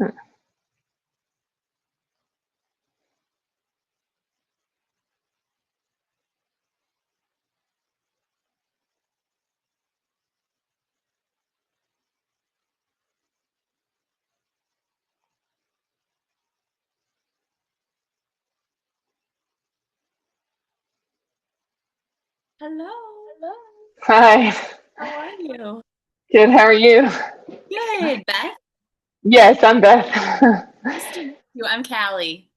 Hello. Hi. How are you? Good. How are you? Good, Beth. Yes, I'm Beth. Nice to meet you. I'm Callie.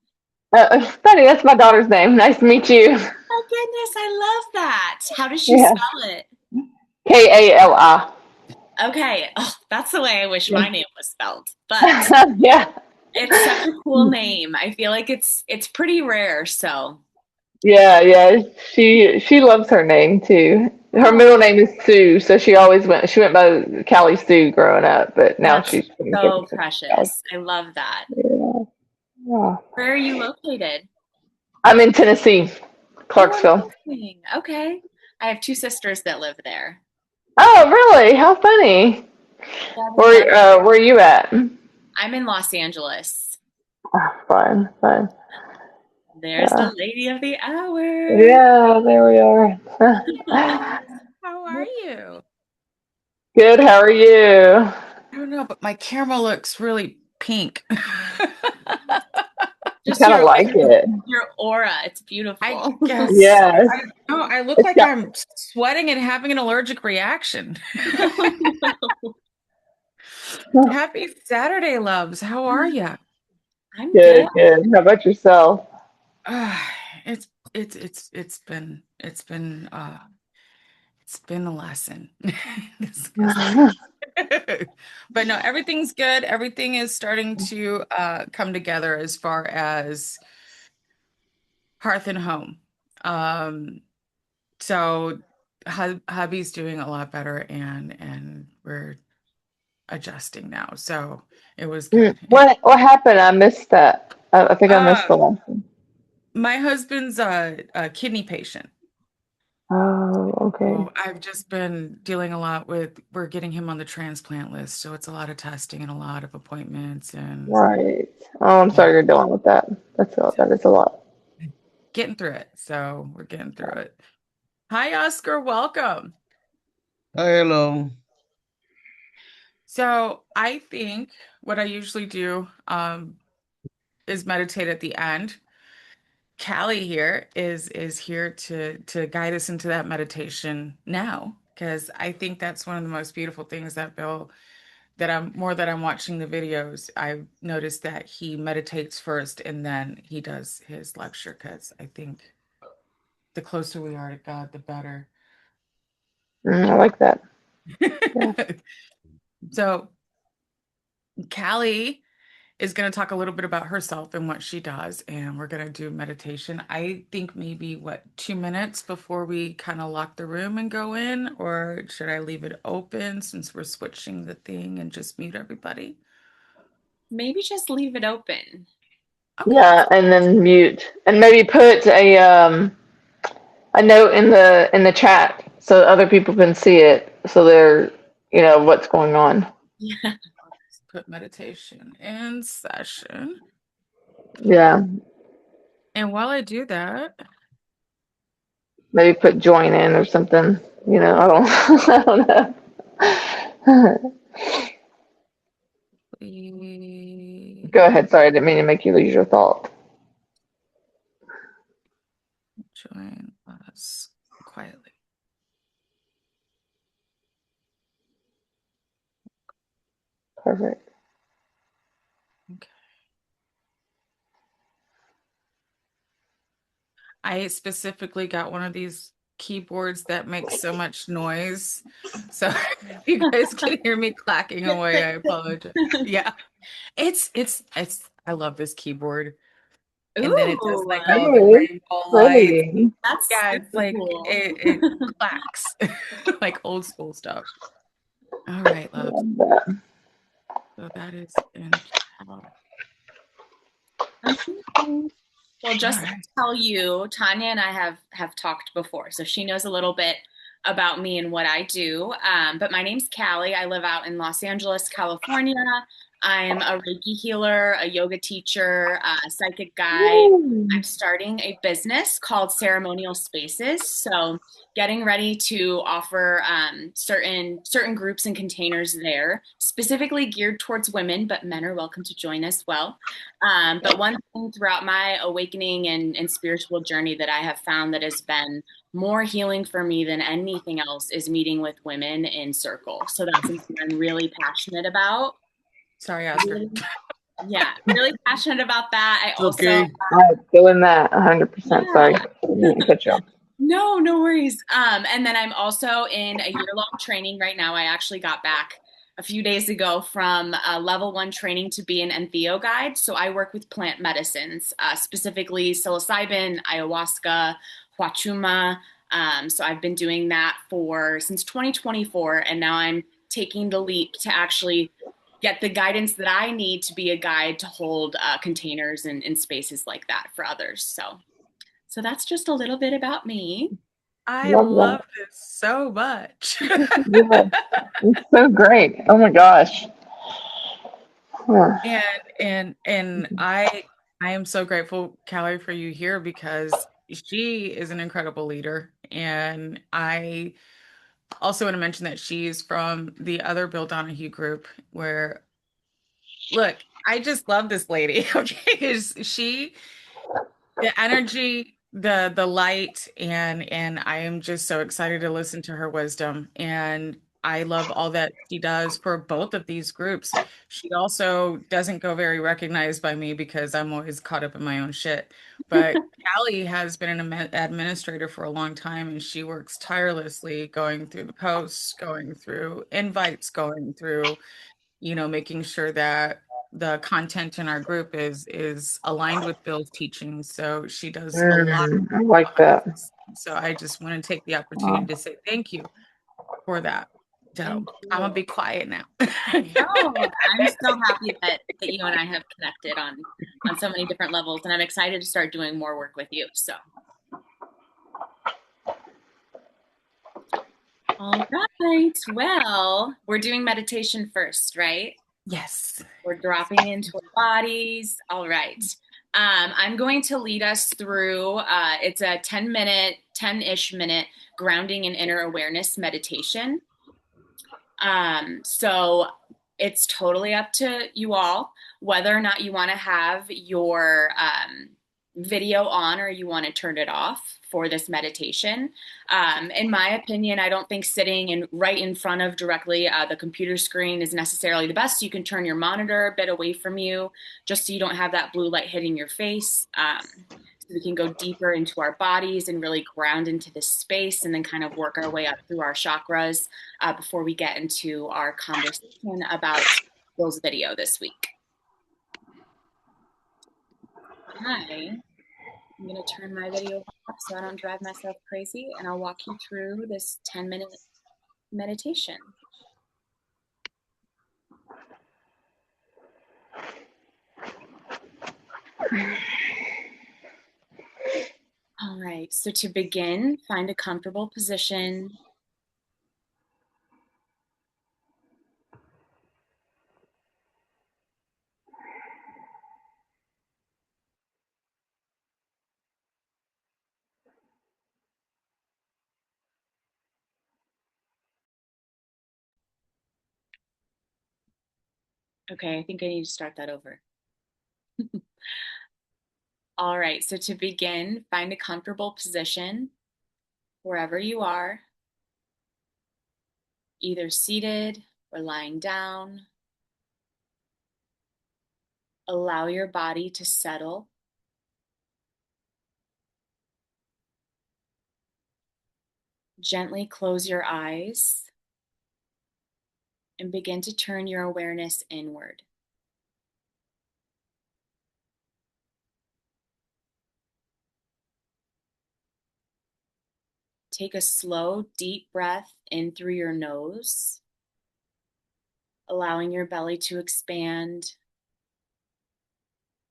Funny, that's my daughter's name. Nice to meet you. Oh goodness, I love that. How does she Yeah. spell it? Kali. Okay. Oh, that's the way I wish Yeah. my name was spelled. But Yeah. it's such a cool name. I feel like it's pretty rare, so. Yeah, yeah. She loves her name too. Her Oh, middle name is Sue, so she went by Callie Sue growing up, but now that's she's been so given to Callie. precious. I love that. Yeah. Yeah. Where are you located? I'm in Tennessee, Oh, Clarksville. amazing. Okay. I have two sisters that live there. Oh, really? How funny. Yeah, we love. Where are you at? I'm in Los Angeles. Ah, fun, fun. There's the Yeah. lady of the hour. Yeah, there we are. How are you? Good, how are you? I don't know, but my camera looks really pink. I Just kind of like it. your aura. It's I beautiful. guess Yes. I no, I look It's like got I'm sweating and having an allergic reaction. Happy Saturday, loves. How are you? I'm good. good, good. How about yourself? It's it's been a lesson. But no, everything's good. Everything is starting to come together as far as hearth and home. Um, so hubby's doing a lot better and we're adjusting now. So it was good. What happened? I missed that. I think I missed Uh, the last one. my husband's a kidney patient. Oh, okay. So I've just been dealing a lot with, we're getting him on the transplant list. So it's a lot of testing and a lot of appointments and Right. Oh, I'm yeah, sorry you're dealing with that. so That is a lot. getting through it. So we're getting through it. Hi, Oscar. Welcome. Hi, hello. So I think what I usually do is meditate at the end. Callie here is here to guide us into that meditation now, because I think that's one of the most beautiful things that Bill that I'm watching the videos, I've noticed that he meditates first and then he does his lecture because I think the closer we are to God, the better. I like that. Yeah. So Callie is going to talk a little bit about herself and what she does, and we're going to do meditation. I think maybe what 2 minutes before we kind of lock the room and go in, or should I leave it open since we're switching the thing and just mute everybody? Maybe just leave it open. Okay. Yeah, and then mute. And maybe put a note in the chat so other people can see it so they're what's going on. Yeah. Let's put meditation in session. Yeah. And while I do that, Maybe put join in or something. I don't I don't know. please Go ahead. Sorry, I didn't mean to make you lose your thought. join us quietly. Perfect. Okay. I specifically got one of these keyboards that makes so much noise. So if you guys can hear me clacking away, I apologize. Yeah. It's I love this keyboard. And then it does Ooh, like all the Oh, rainbow lights. pretty. that's Yeah, it's super like cool. it clacks like old school stuff. All right, love. Love that. So that is in chat. Amazing. Well, All just to right. tell you, Tanya and I have talked before, so she knows a little bit about me and what I do. But my name's Callie. I live out in Los Angeles, California. I am a Reiki healer, a yoga teacher, a psychic guide. Woo. I'm starting a business called Ceremonial Spaces. So, getting ready to offer certain groups and containers there, specifically geared towards women, but men are welcome to join as well. But one thing throughout my awakening and spiritual journey that I have found that has been more healing for me than anything else is meeting with women in circle. So that's something I'm really passionate about. Sorry, Oscar. Really, yeah, really passionate about that. I It's also, okay. I feel in that 100%. Sorry, yeah, I didn't cut you off. no, no worries. And then I'm also in a year-long training right now. I actually got back a few days ago from a level 1 training to be an entheo guide. So I work with plant medicines, specifically psilocybin, ayahuasca, huachuma. So I've been doing that for since 2024, and now I'm taking the leap to actually get the guidance that I need to be a guide to hold containers and spaces like that for others. So that's just a little bit about me. I Love love that. this so much. Yeah, it's so great. Oh my gosh. Huh. And I am so grateful, Callie, for you here because she is an incredible leader. And I also want to mention that she's from the other Bill Donahue group where, look, I just love this lady. Okay. She the energy, the light, and I am just so excited to listen to her wisdom. And I love all that she does for both of these groups. She also doesn't go very recognized by me because I'm always caught up in my own shit. But Callie has been an administrator for a long time, and she works tirelessly going through the posts, going through invites, going through making sure that the content in our group is aligned with Bill's teachings. So she does a lot I like behind that. the scenes. So I just want to take the opportunity Wow. to say thank you for that. Thank So I'm gonna you. be quiet now. No, I'm so happy that you and I have connected on so many different levels, and I'm excited to start doing more work with you. So, all right. Well, we're doing meditation first, right? Yes. We're dropping into our bodies. All right. I'm going to lead us through, it's a 10-minute, 10-ish minute grounding and inner awareness meditation. So it's totally up to you all whether or not you want to have your video on or you want to turn it off for this meditation. In my opinion, I don't think sitting right in front of directly the computer screen is necessarily the best. You can turn your monitor a bit away from you just so you don't have that blue light hitting your face. So we can go deeper into our bodies and really ground into this space and then kind of work our way up through our chakras before we get into our conversation about Bill's video this week. Hi. I'm going to turn my video off so I don't drive myself crazy, and I'll walk you through this 10-minute meditation. All right, so to begin, find a comfortable position. Okay, I think I need to start that over. All right, so to begin, find a comfortable position wherever you are, either seated or lying down. Allow your body to settle. Gently close your eyes and begin to turn your awareness inward. Take a slow, deep breath in through your nose, allowing your belly to expand,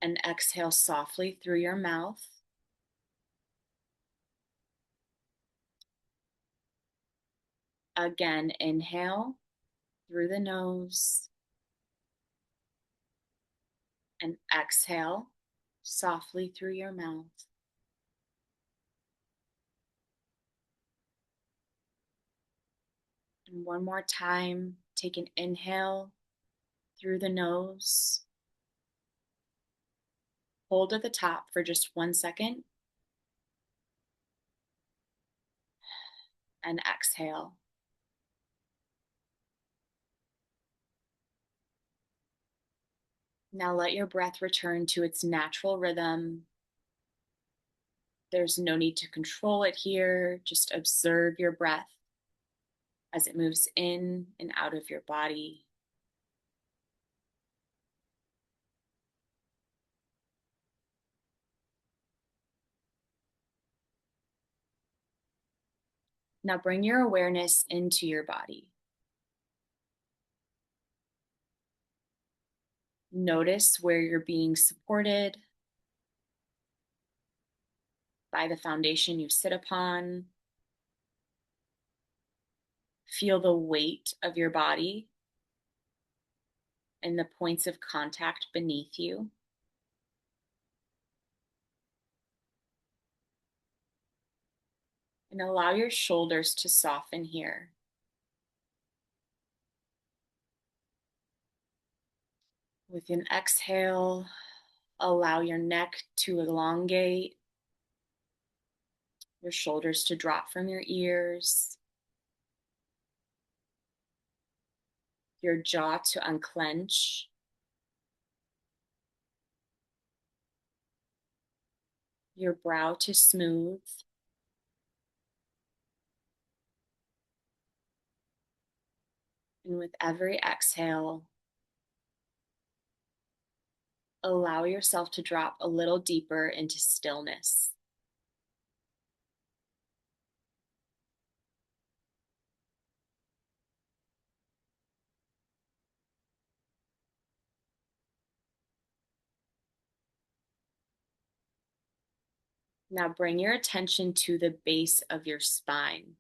and exhale softly through your mouth. Again, inhale through the nose, And exhale softly through your mouth. And one more time, take an inhale through the nose. Hold at the top for just 1 second. And exhale. Now let your breath return to its natural rhythm. There's no need to control it here. Just observe your breath as it moves in and out of your body. Now bring your awareness into your body. Notice where you're being supported by the foundation you sit upon. Feel the weight of your body and the points of contact beneath you. And allow your shoulders to soften here. With an exhale, allow your neck to elongate, your shoulders to drop from your ears, your jaw to unclench, your brow to smooth, and with every exhale, allow yourself to drop a little deeper into stillness. Now bring your attention to the base of your spine,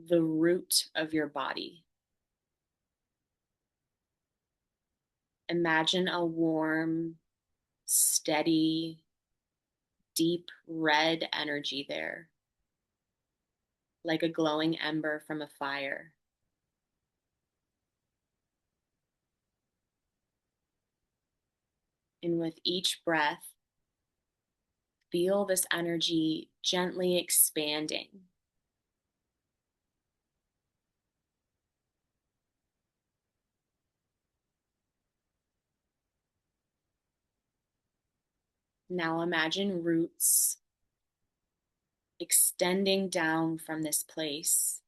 the root of your body. Imagine a warm, steady, deep red energy there, like a glowing ember from a fire. And with each breath, feel this energy gently expanding. Now imagine roots extending down from this place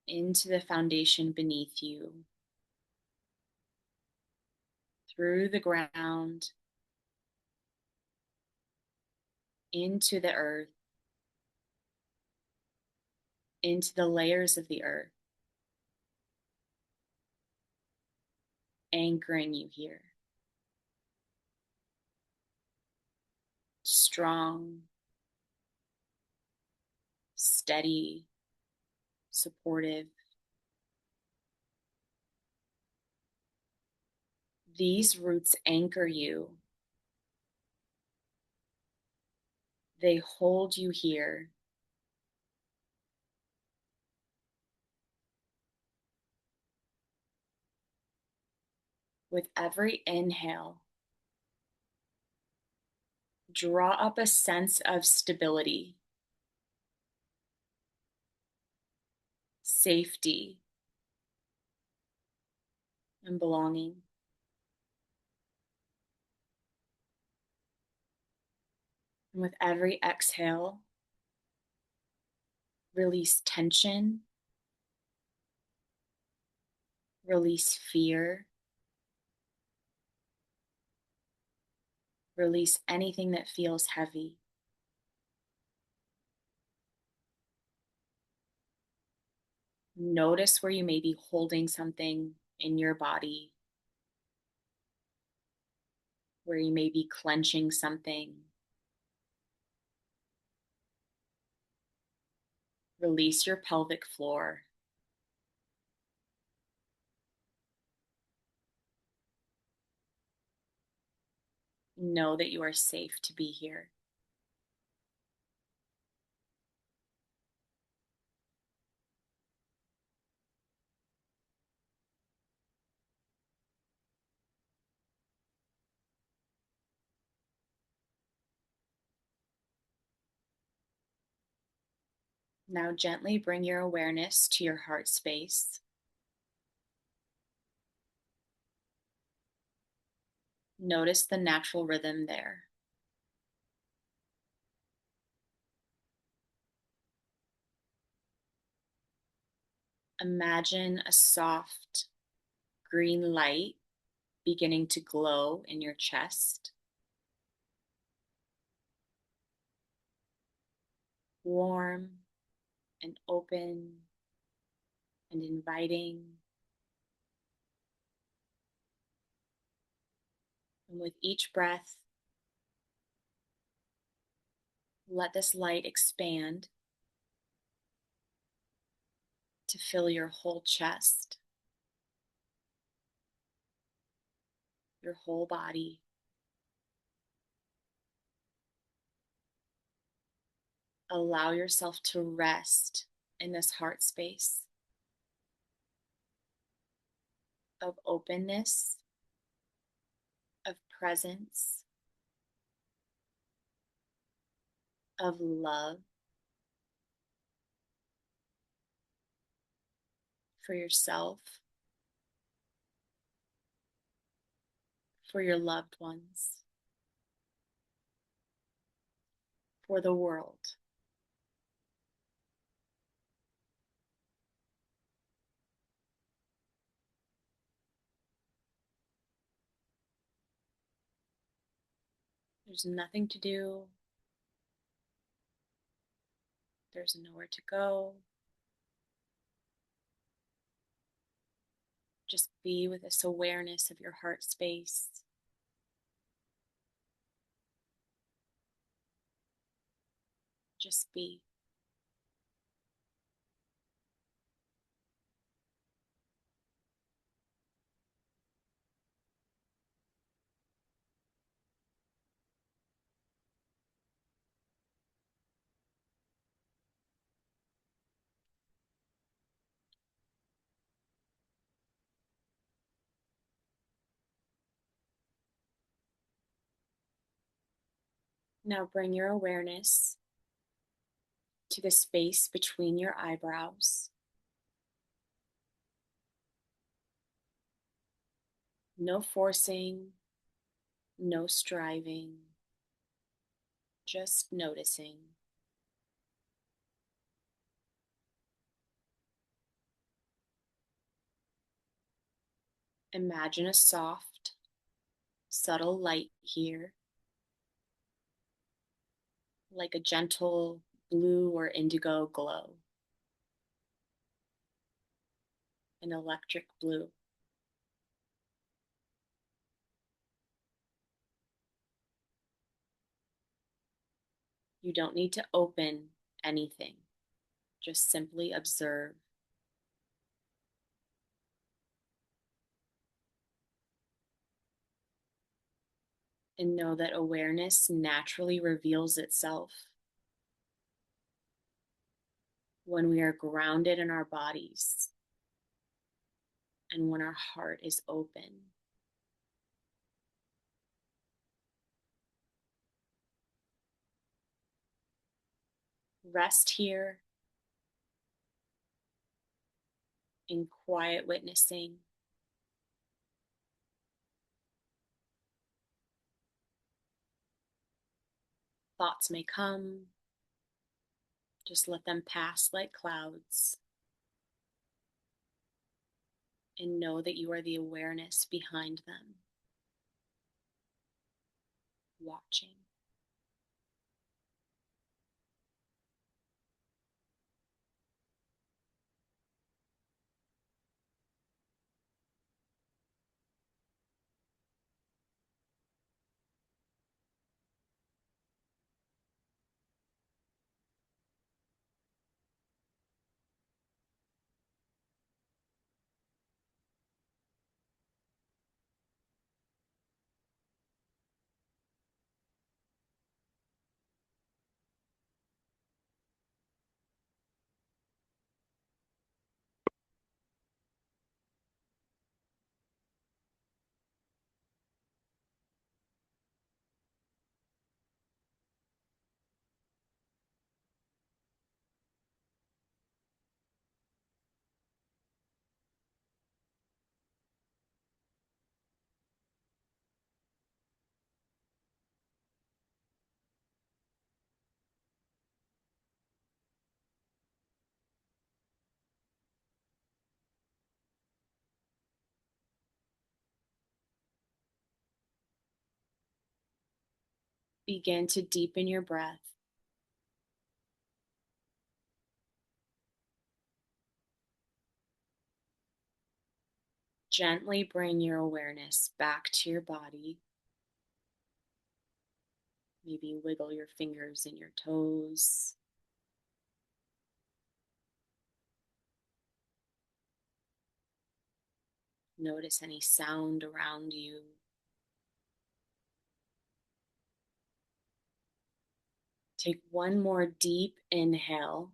into the foundation beneath you, through the ground, into the earth, into the layers of the earth, anchoring you here. Strong, steady, supportive. These roots anchor you. They hold you here. With every inhale, draw up a sense of stability, safety, and belonging. And with every exhale, release tension, release fear, release anything that feels heavy. Notice where you may be holding something in your body, where you may be clenching something. Release your pelvic floor. Know that you are safe to be here. Now gently bring your awareness to your heart space. Notice the natural rhythm there. Imagine a soft green light beginning to glow in your chest. Warm and open and inviting. And with each breath, let this light expand to fill your whole chest, your whole body. Allow yourself to rest in this heart space of openness, of presence, of love for yourself, for your loved ones, for the world. There's nothing to do. There's nowhere to go. Just be with this awareness of your heart space. Just be. Now bring your awareness to the space between your eyebrows. No forcing, no striving, just noticing. Imagine a soft, subtle light here, like a gentle blue or indigo glow, an electric blue. You don't need to open anything, just simply observe. And know that awareness naturally reveals itself when we are grounded in our bodies and when our heart is open. Rest here in quiet witnessing. Thoughts may come, just let them pass like clouds. And know that you are the awareness behind them, watching. Begin to deepen your breath. Gently bring your awareness back to your body. Maybe wiggle your fingers and your toes. Notice any sound around you. Take one more deep inhale.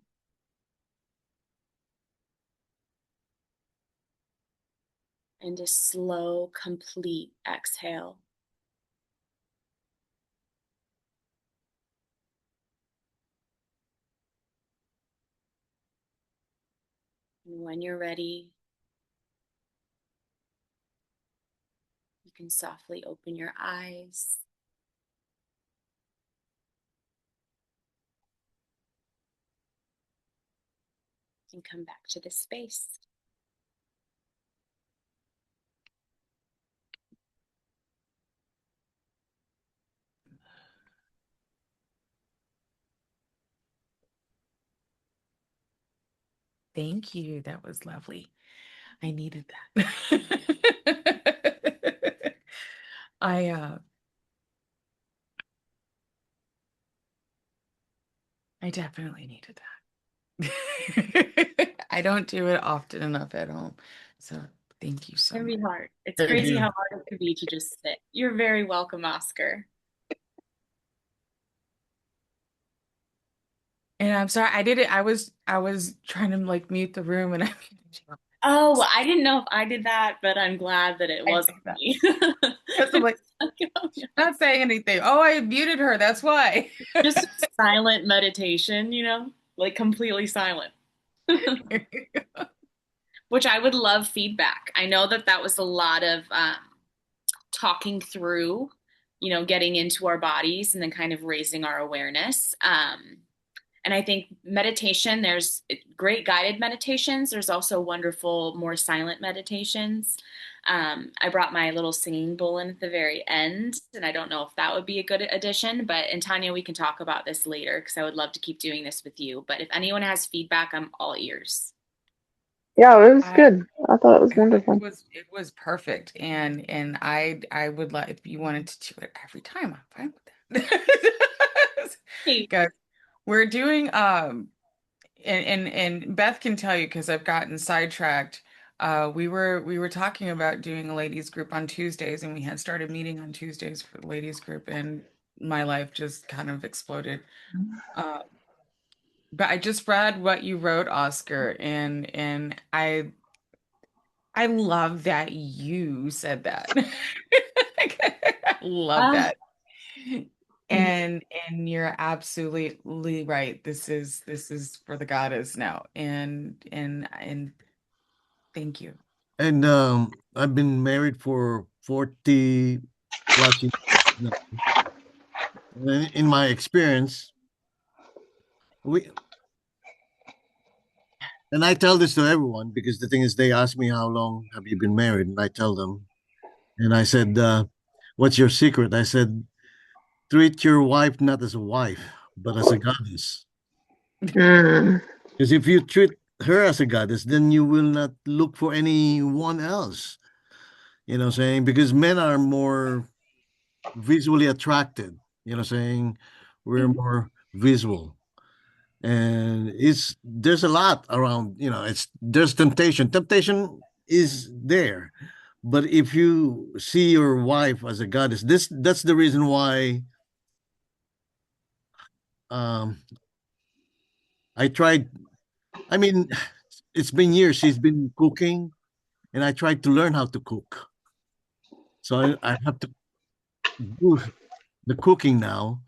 And a slow, complete exhale. And when you're ready, you can softly open your eyes and come back to this space. Thank you. That was lovely. I needed that. I I definitely needed that. I don't do it often enough at home. So thank you It so can be much. hard. It's Thank crazy you. how hard it could be to just sit. You're very welcome, Oscar. And I'm sorry, I did it. I was trying to like mute the room and I Oh, I didn't know if I did that, but I'm glad that it I wasn't did that. me. Because I'm like, Oh, yeah. not saying anything. Oh, I muted her. That's why. Just silent meditation, like completely silent. Which I would love feedback. I know that that was a lot of talking through, getting into our bodies and then kind of raising our awareness. And I think meditation, there's great guided meditations. There's also wonderful, more silent meditations. I brought my little singing bowl in at the very end, and I don't know if that would be a good addition, but and Tanya, we can talk about this later because I would love to keep doing this with you. But if anyone has feedback, I'm all ears. Yeah, it was I good. I thought it was it wonderful. was it was perfect. And I would like if you wanted to do it every time, I'm fine with that. Hey, Guys, we're doing and Beth can tell you because I've gotten sidetracked. We were talking about doing a ladies group on Tuesdays, and we had started meeting on Tuesdays for the ladies group, and my life just kind of exploded. Uh, but I just read what you wrote, Oscar, and I love that you said that. I love ah, that. And you're absolutely right. This is for the goddess now. And thank you. And I've been married for 40 plus years now. And in my experience, we and I tell this to everyone because the thing is they ask me how long have you been married and I tell them and I said what's your secret? I said treat your wife not as a wife but as a goddess. Mm. Because if you treat her as a goddess, then you will not look for anyone else. You know what I'm saying? Because men are more visually attracted. You know what I'm saying? We're more visual. And it's there's a lot around, it's there's temptation. Temptation is there. But if you see your wife as a goddess, that's the reason why um I tried I mean, it's been years she's been cooking and I tried to learn how to cook. So I have to do the cooking now,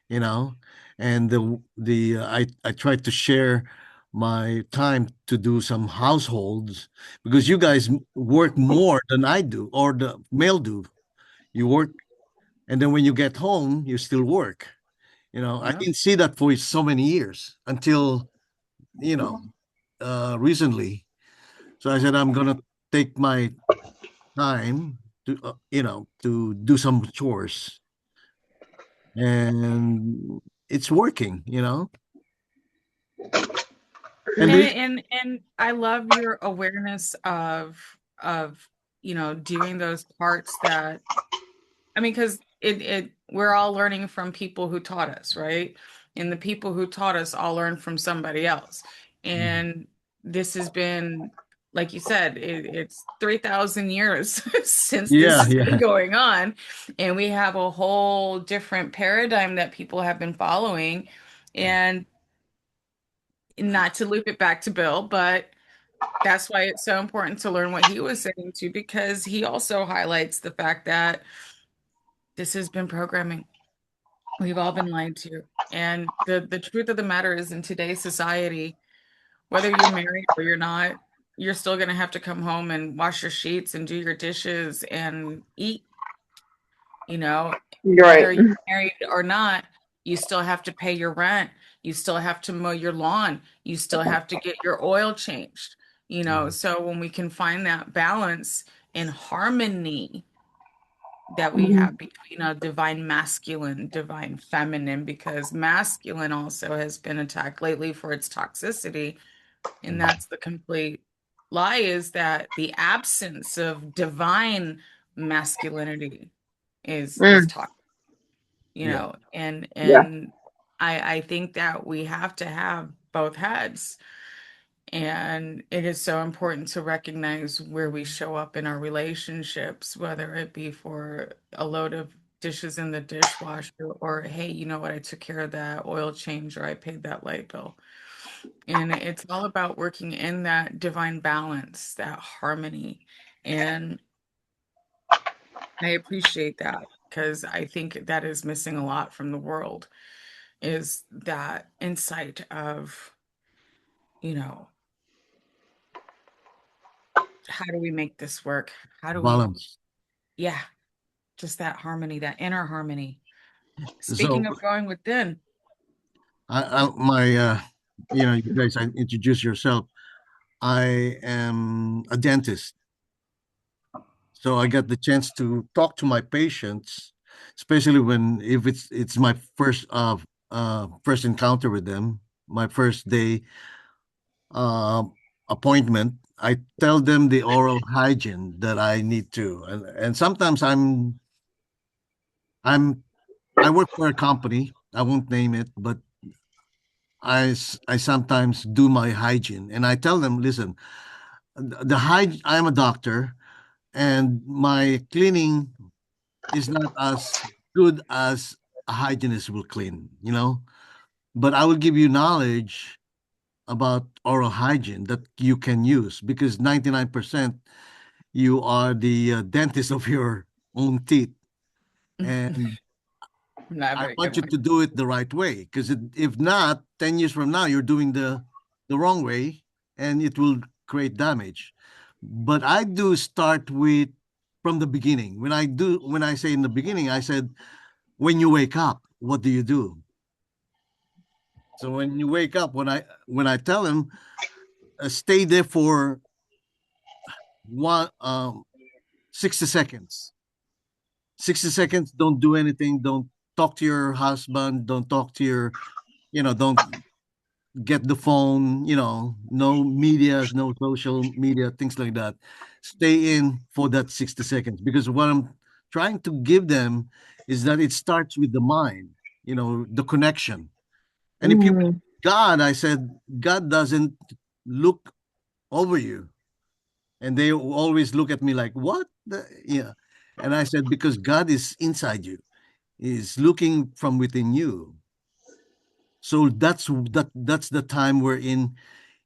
you know, and I try to share my time to do some households because you guys work more than I do or the male do. You work and then when you get home, you still work. I Yeah. didn't see that for so many years until, you know, recently. So I said I'm gonna take my time to to do some chores and it's working, you know. And Mm. there's And I love your awareness of doing those parts that I mean, because it we're all learning from people who taught us, right? And the people who taught us all learned from somebody else. And this has been, like you said, it's 3,000 years since this yeah, has been yeah, going on. And we have a whole different paradigm that people have been following. And not to loop it back to Bill, but that's why it's so important to learn what he was saying too, because he also highlights the fact that this has been programming. We've all been lied to. And the truth of the matter is in today's society, whether you're married or you're not, you're still going to have to come home and wash your sheets and do your dishes and eat, you know, You're right. whether you're married or not, you still have to pay your rent. You still have to mow your lawn. You still have to get your oil changed, So when we can find that balance and harmony that we Mm. have between a divine masculine, divine feminine, because masculine also has been attacked lately for its toxicity. And that's the complete lie is that the absence of divine masculinity is Mm. toxic, yeah. and Yeah. I think that we have to have both heads. And it is so important to recognize where we show up in our relationships, whether it be for a load of dishes in the dishwasher or, hey, you know what, I took care of that oil change or I paid that light bill. And it's all about working in that divine balance, that harmony. And I appreciate that because I think that is missing a lot from the world is that insight of, you know, how do we make this work? How do we, Balance. yeah, just that harmony, that inner harmony. So Speaking of going within, my you guys introduce yourself. I am a dentist, so I get the chance to talk to my patients, especially when if it's my first encounter with them, my first day uh, appointment. I tell them the oral hygiene that I need to, and sometimes I'm I work for a company. I won't name it, but I sometimes do my hygiene, and I tell them, listen, the hygiene. I'm a doctor, and my cleaning is not as good as a hygienist will clean. But I will give you knowledge about oral hygiene that you can use because 99% you are the dentist of your own teeth, and not a I very good want you one. to do it the right way because if not, 10 years from now, you're doing the wrong way and it will create damage. But I do start with from the beginning. When I say in the beginning, I said, when you wake up, what do you do? So when you wake up, when I tell him, stay there for one 60 seconds. 60 seconds, don't do anything, don't talk to your husband, don't talk to your, don't get the phone, no media, no social media, things like that. Stay in for that 60 seconds because what I'm trying to give them is that it starts with the mind, the connection. And if you Mm. God, I said, God doesn't look over you. And they always look at me like, what? Yeah. And I said, because God is inside you, is looking from within you. So that's the time wherein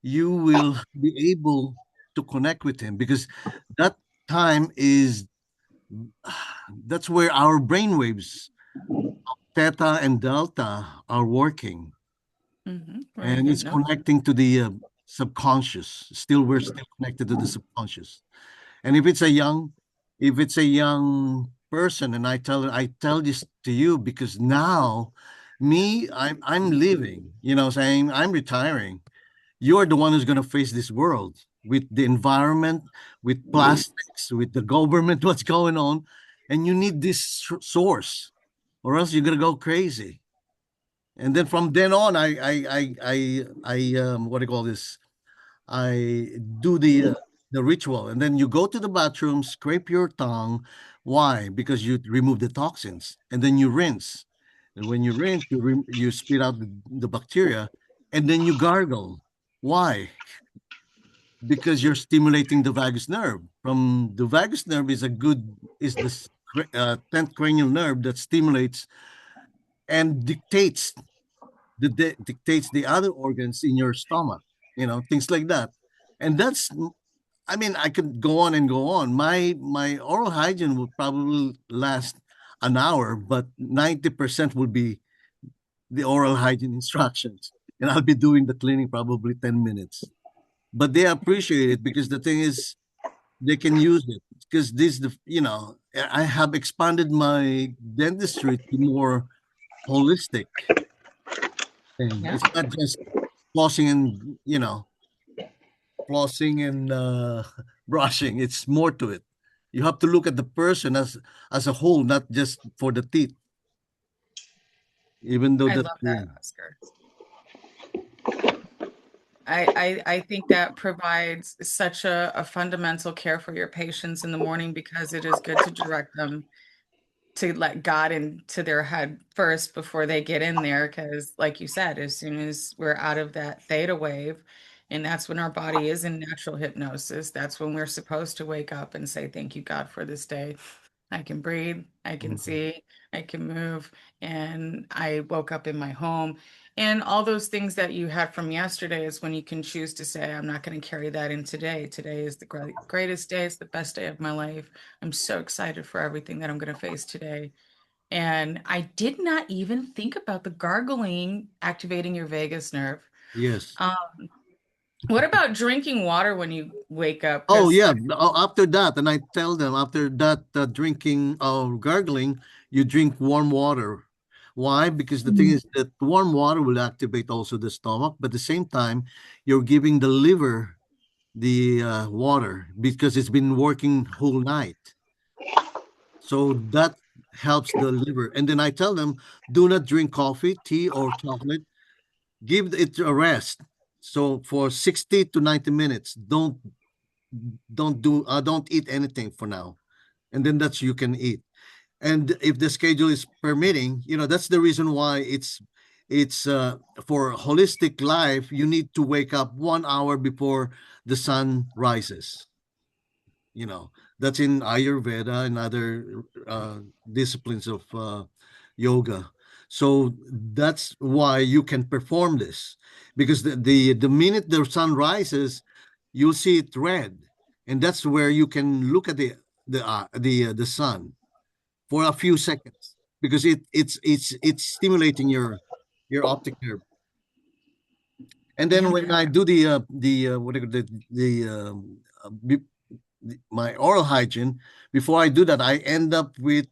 you will be able to connect with him because that time is that's where our brainwaves theta and delta are working, Very and good it's note. connecting to the subconscious. We're still connected to the subconscious. And if it's a young person, and I tell this to you because now me, I'm leaving, saying I'm retiring. You're the one who's going to face this world with the environment, with plastics, with the government, what's going on. And you need this source or else you're gonna go crazy. And then from then on, what do you call this? I do the ritual, and then you go to the bathroom, scrape your tongue. Why? Because you remove the toxins, and then you rinse. And when you rinse, you spit out the bacteria, and then you gargle. Why? Because you're stimulating the vagus nerve. From the vagus nerve is the 10th cranial nerve that stimulates and dictates the other organs in your stomach, things like that. And I mean, I could go on and go on. My oral hygiene will probably last an hour, but 90% will be the oral hygiene instructions. And I'll be doing the cleaning probably 10 minutes. But they appreciate it because the thing is they can use it because I have expanded my dentistry to more holistic thing. Yeah, It's not just flossing and brushing. It's more to it. You have to look at the person as a whole, not just for the teeth. Even though I that, love yeah. that, Oscar. I think that provides such a fundamental care for your patients in the morning because it is good to direct them to let God into their head first before they get in there. Because, like you said, as soon as we're out of that theta wave, and that's when our body is in natural hypnosis, that's when we're supposed to wake up and say, "Thank you, God, for this day. I can breathe, I can Mhm. see, I can move, and I woke up in my home." And all those things that you had from yesterday is when you can choose to say, I'm not going to carry that in today. Today is the greatest day. It's the best day of my life. I'm so excited for everything that I'm going to face today. And I did not even think about the gargling activating your vagus nerve. Yes. Um, what about drinking water when you wake up? Oh Because yeah. After that, and I tell them after that drinking or gargling, you drink warm water. Why? Because the thing is that warm water will activate also the stomach, but at the same time, you're giving the liver the water because it's been working whole night. So that helps the liver. And then I tell them, do not drink coffee, tea, or chocolate. Give it a rest. So for 60 to 90 minutes, don't eat anything for now. And then that's you can eat. And if the schedule is permitting, that's the reason why it's for holistic life, you need to wake up 1 hour before the sun rises. you know that's in Ayurveda and other disciplines of yoga. So that's why you can perform this, because the minute the sun rises, you'll see it red, and that's where you can look at the sun for a few seconds, because it's stimulating your optic nerve. And then when Andrea, I do the what do you call my oral hygiene, before I do that, I end up with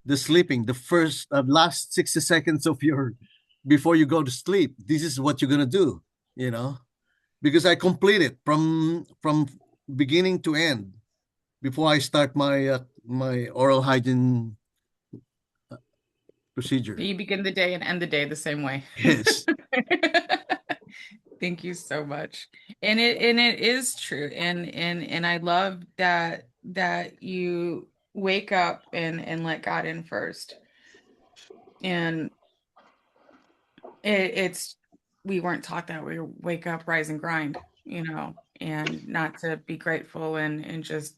the sleeping, the first last 60 seconds of your before you go to sleep. This is what you're gonna do, you know, because I complete it from beginning to end before I start my oral hygiene procedure. you begin the day and end the day the same way. Yes. Thank you so much. And it is true. And I love that you wake up and let God in first. And it's we weren't taught that. We wake up, rise and grind, and not to be grateful and just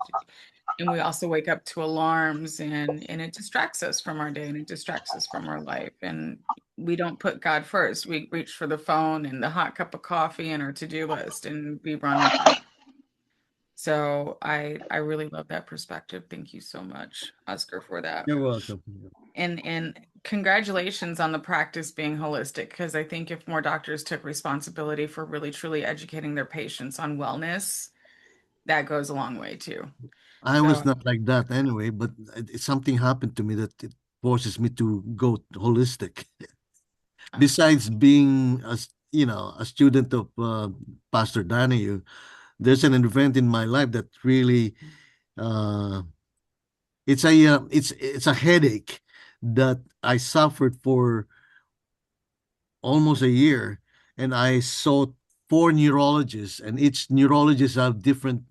and we also wake up to alarms and it distracts us from our day and it distracts us from our life. And we don't put God first. We reach for the phone and the hot cup of coffee and our to-do list and we run through. So I really love that perspective. Thank you so much, Oscar, for that. You're welcome. And congratulations on the practice being holistic, because I think if more doctors took responsibility for really truly educating their patients on wellness, that goes a long way too. I was So not like that anyway, but something happened to me that it forces me to go holistic. uh, Besides being a student of Pastor Donahue, there's an event in my life that really uh, it's a headache that I suffered for almost a year, and I saw four neurologists, and each neurologist have different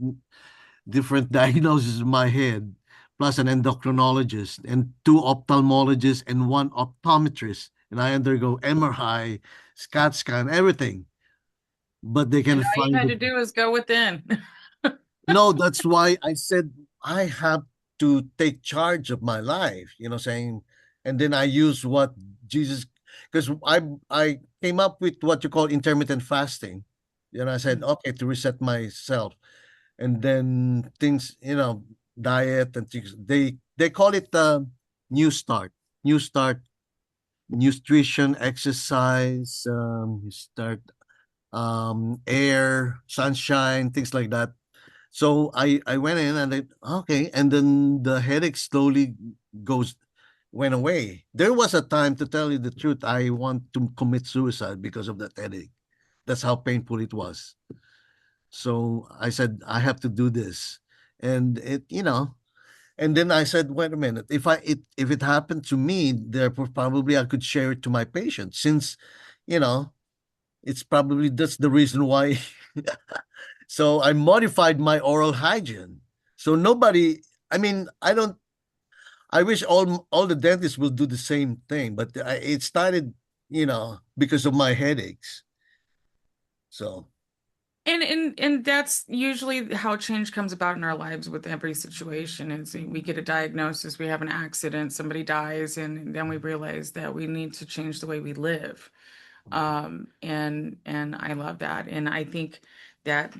diagnoses in my head, plus an endocrinologist and two ophthalmologists and one optometrist. And I undergo MRI, CAT scan, everything. But they And can all you find had it. to do is go within. No, that's why I said I have to take charge of my life, saying, and then I use what Jesus, because I came up with what you call intermittent fasting. And I said, okay, to reset myself. And then things, diet and things, they call it new start, new start, nutrition, exercise, you start air, sunshine, things like that. So I went in and okay, and then the headache slowly goes went away. There was a time, to tell you the truth, I want to commit suicide because of that headache. That's how painful it was. So I said I have to do this, and and then I said, wait a minute, if it happened to me, therefore probably I could share it to my patients, since you know it's probably that's the reason why. So I modified my oral hygiene. So nobody, I mean, I don't, I wish all the dentists will do the same thing, but it started, because of my headaches. So, And that's usually how change comes about in our lives with every situation is we get a diagnosis, we have an accident, somebody dies, and then we realize that we need to change the way we live. And I love that. And I think that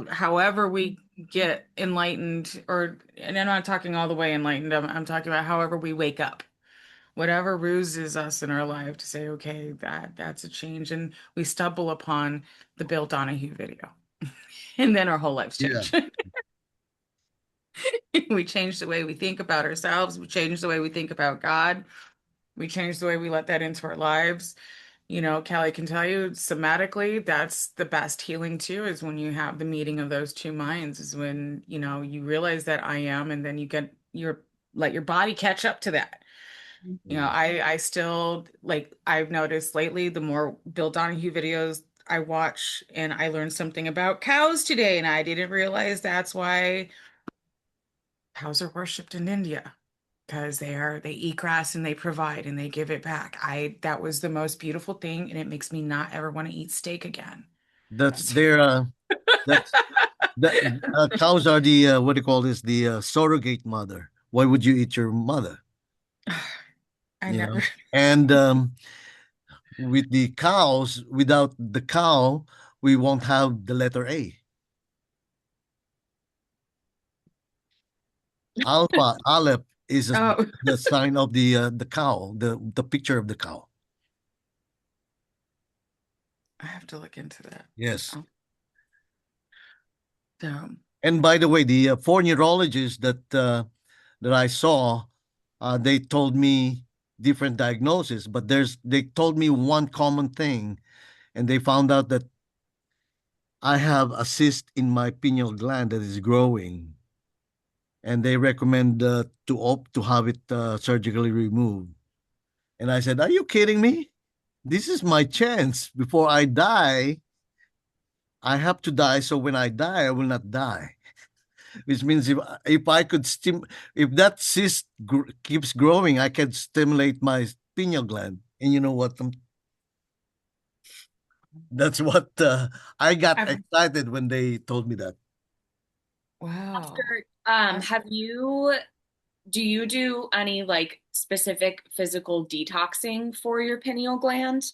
however we get enlightened, or and I'm not talking all the way enlightened, I'm talking about however we wake up, whatever ruses us in our life to say, okay, that's a change, and we stumble upon the Bill Donahue video, and then our whole lives yeah, change. We change the way we think about ourselves, we change the way we think about God, we change the way we let that into our lives. Callie can tell you somatically, that's the best healing too, is when you have the meeting of those two minds, is when, you realize that I am, and then you get your let your body catch up to that. mm, I still like I've noticed lately, the more Bill Donahue videos I watch, and I learned something about cows today, and I didn't realize that's why cows are worshipped in India. Because they eat grass and they provide and they give it back. That was the most beautiful thing, and it makes me not ever want to eat steak again. that's That's their, that's, that cows are the, what do you call this, the surrogate mother. Why would you eat your mother? I You never. know, and with the cows, without the cow, we won't have the letter A. Alpha, Aleph is Oh, the sign of the cow, the picture of the cow. I have to look into that. Yes. Oh, so, And by the way, the four neurologists that I saw, they told me different diagnosis, but they told me one common thing, and they found out that I have a cyst in my pineal gland that is growing, and they recommend to have it surgically removed. And I said, "Are you kidding me? This is my chance. Before I die, I have to die. So when I die, I will not die." Which means if I could if that cyst keeps growing, I can stimulate my pineal gland. And you know what? That's what I got I've, excited when they told me that. wow. After, I, do you do any like specific physical detoxing for your pineal gland?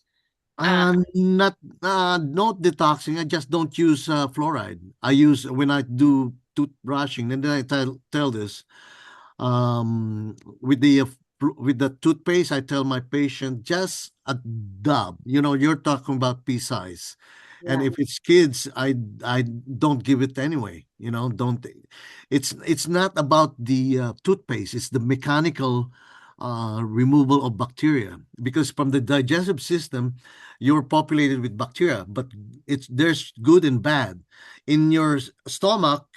Um, Not not detoxing. I just don't use fluoride. I use when I do toothbrushing, and then I tell this with with the toothpaste. I tell my patient just a dab. You're talking about pea size, and yeah. if it's kids, I don't give it anyway. Don't. It's not about the toothpaste. It's the mechanical removal of bacteria, because from the digestive system you're populated with bacteria, but there's good and bad in your stomach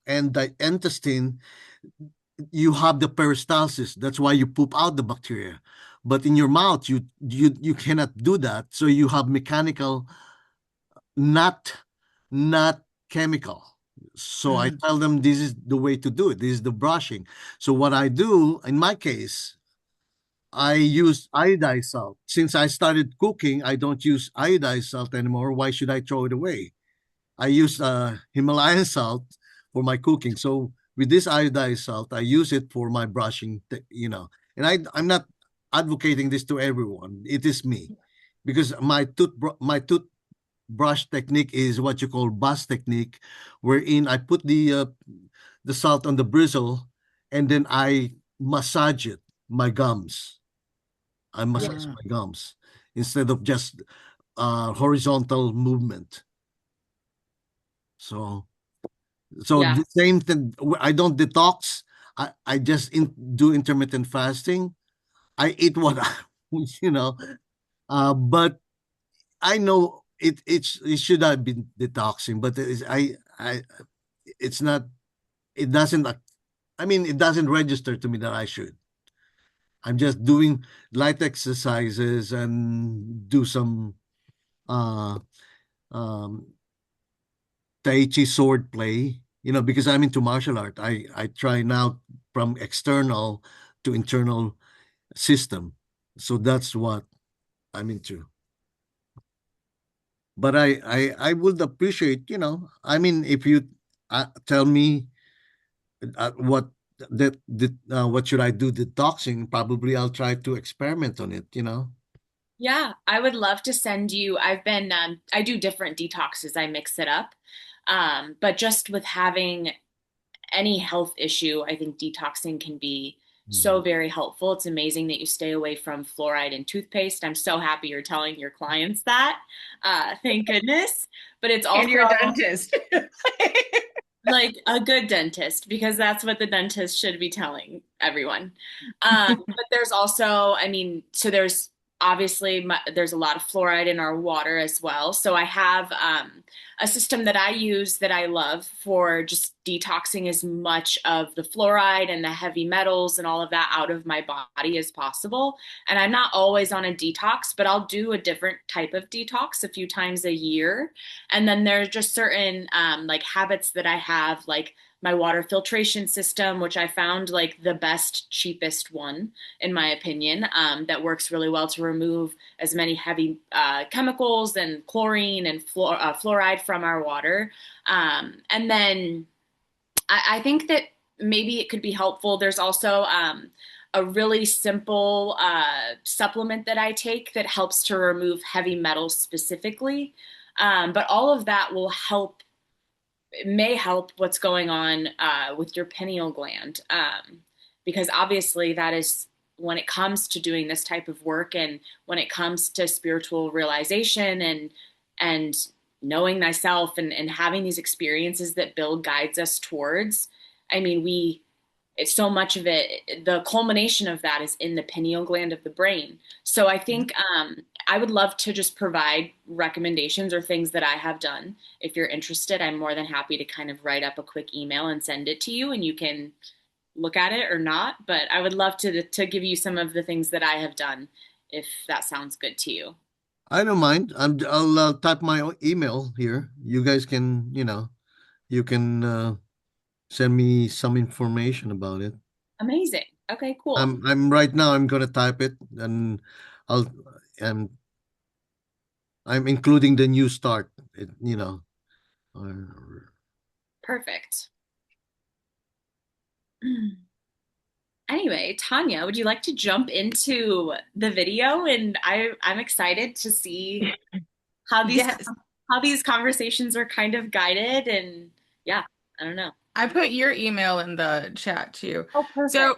and the intestine. you have the peristalsis. That's why you poop out the bacteria. But in your mouth, you cannot do that. So you have mechanical, not not chemical. So I Mm, tell them this is the way to do it. This is the brushing. So what I do in my case, I use iodized salt. Since I started cooking, I don't use iodized salt anymore. Why should I throw it away? I use Himalayan salt for my cooking. So with this iodized salt, I use it for my brushing, And I'm not advocating this to everyone. It is me, because my toothbrush technique is what you call bus technique, wherein I put the salt on the bristle, and then I massage it, my gums. I Yeah. massage my gums instead of just horizontal movement. So So Yeah. the same thing. I don't detox. I just do intermittent fasting. I eat what you know. But I know it should have been detoxing, but it's not. It doesn't. I mean, it doesn't register to me that I should. I'm just doing light exercises and do some uh um Tai Chi sword play, because I'm into martial art. I try now from external to internal system. So that's what I'm into. But I would appreciate, I mean, if you tell me what should I do detoxing, probably I'll try to experiment on it. Yeah, I would love to send you. I do different detoxes. I mix it up. But just with having any health issue, I think detoxing can be so Mhm. very helpful. It's amazing that you stay away from fluoride and toothpaste. I'm so happy you're telling your clients that. Thank goodness. But it's and also you're a dentist. like a good dentist because that's what the dentist should be telling everyone. But there's also, I mean, so there's obviously there's a lot of fluoride in our water as well. So I have a system that I use that I love for just detoxing as much of the fluoride and the heavy metals and all of that out of my body as possible. And I'm not always on a detox, but I'll do a different type of detox a few times a year. And then there's just certain like habits that I have, like my water filtration system, which I found like the best, cheapest one, in my opinion, that works really well to remove as many heavy chemicals and chlorine and fluoride from our water. And then I think that maybe it could be helpful. There's also a really simple supplement that I take that helps to remove heavy metals specifically. But all of that will help, it may help what's going on with your pineal gland. Because obviously, that is when it comes to doing this type of work and when it comes to spiritual realization and knowing thyself and having these experiences that Bill guides us towards. I mean, it's so much of it, the culmination of that is in the pineal gland of the brain. So I think I would love to just provide recommendations or things that I have done. If you're interested, I'm more than happy to kind of write up a quick email and send it to you, and you can look at it or not. But I would love to give you some of the things that I have done, if that sounds good to you. I don't mind. I'll type my email here. You guys can, you can send me some information about it. Amazing. Okay, cool. I'm right now. I'm gonna type it, and I'll. I'm I'm including the new start. Uh, Perfect. Anyway, Tanya, would you like to jump into the video? And I'm excited to see how Yes. these conversations are kind of guided and yeah, I don't know. I put your email in the chat too. Oh, perfect. So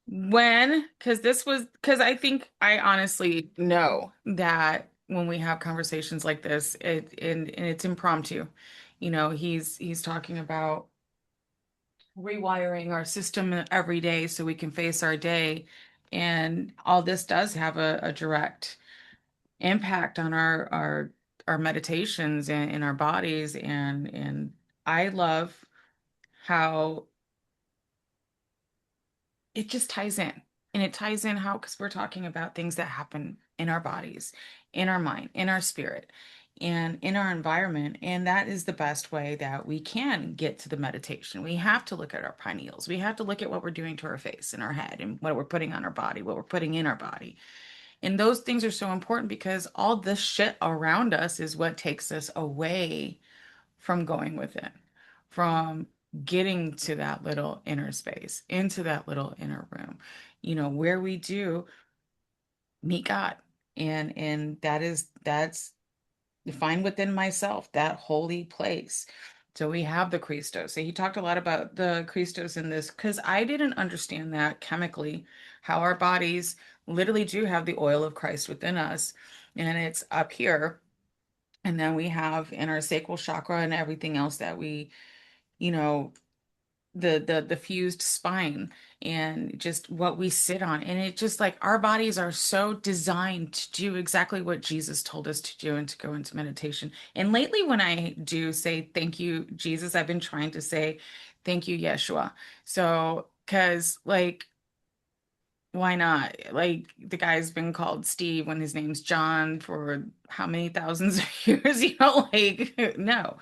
because I think I honestly know that when we have conversations like this, and it's impromptu, he's talking about rewiring our system every day so we can face our day. And all this does have a direct impact on our meditations and in our bodies. And I love how it just ties in. And it ties in how, because we're talking about things that happen in our bodies, in our mind, in our spirit, and in our environment. And that is the best way that we can get to the meditation. We have to look at our pineals. We have to look at what we're doing to our face and our head and what we're putting on our body, what we're putting in our body. And those things are so important because all this shit around us is what takes us away from going within, from getting to that little inner space, into that little inner room, where we do meet God. And that's defined within myself, that holy place. So we have the Christos. So he talked a lot about the Christos in this because I didn't understand that chemically, how our bodies literally do have the oil of Christ within us, and it's up here. And then we have in our sacral chakra and everything else that we, you know, the fused spine and just what we sit on. And it just like our bodies are so designed to do exactly what Jesus told us to do and to go into meditation. And lately, when I do say thank you, Jesus, I've been trying to say thank you, Yeshua. So, because like, why not? Like the guy's been called Steve when his name's John for how many thousands of years, like no.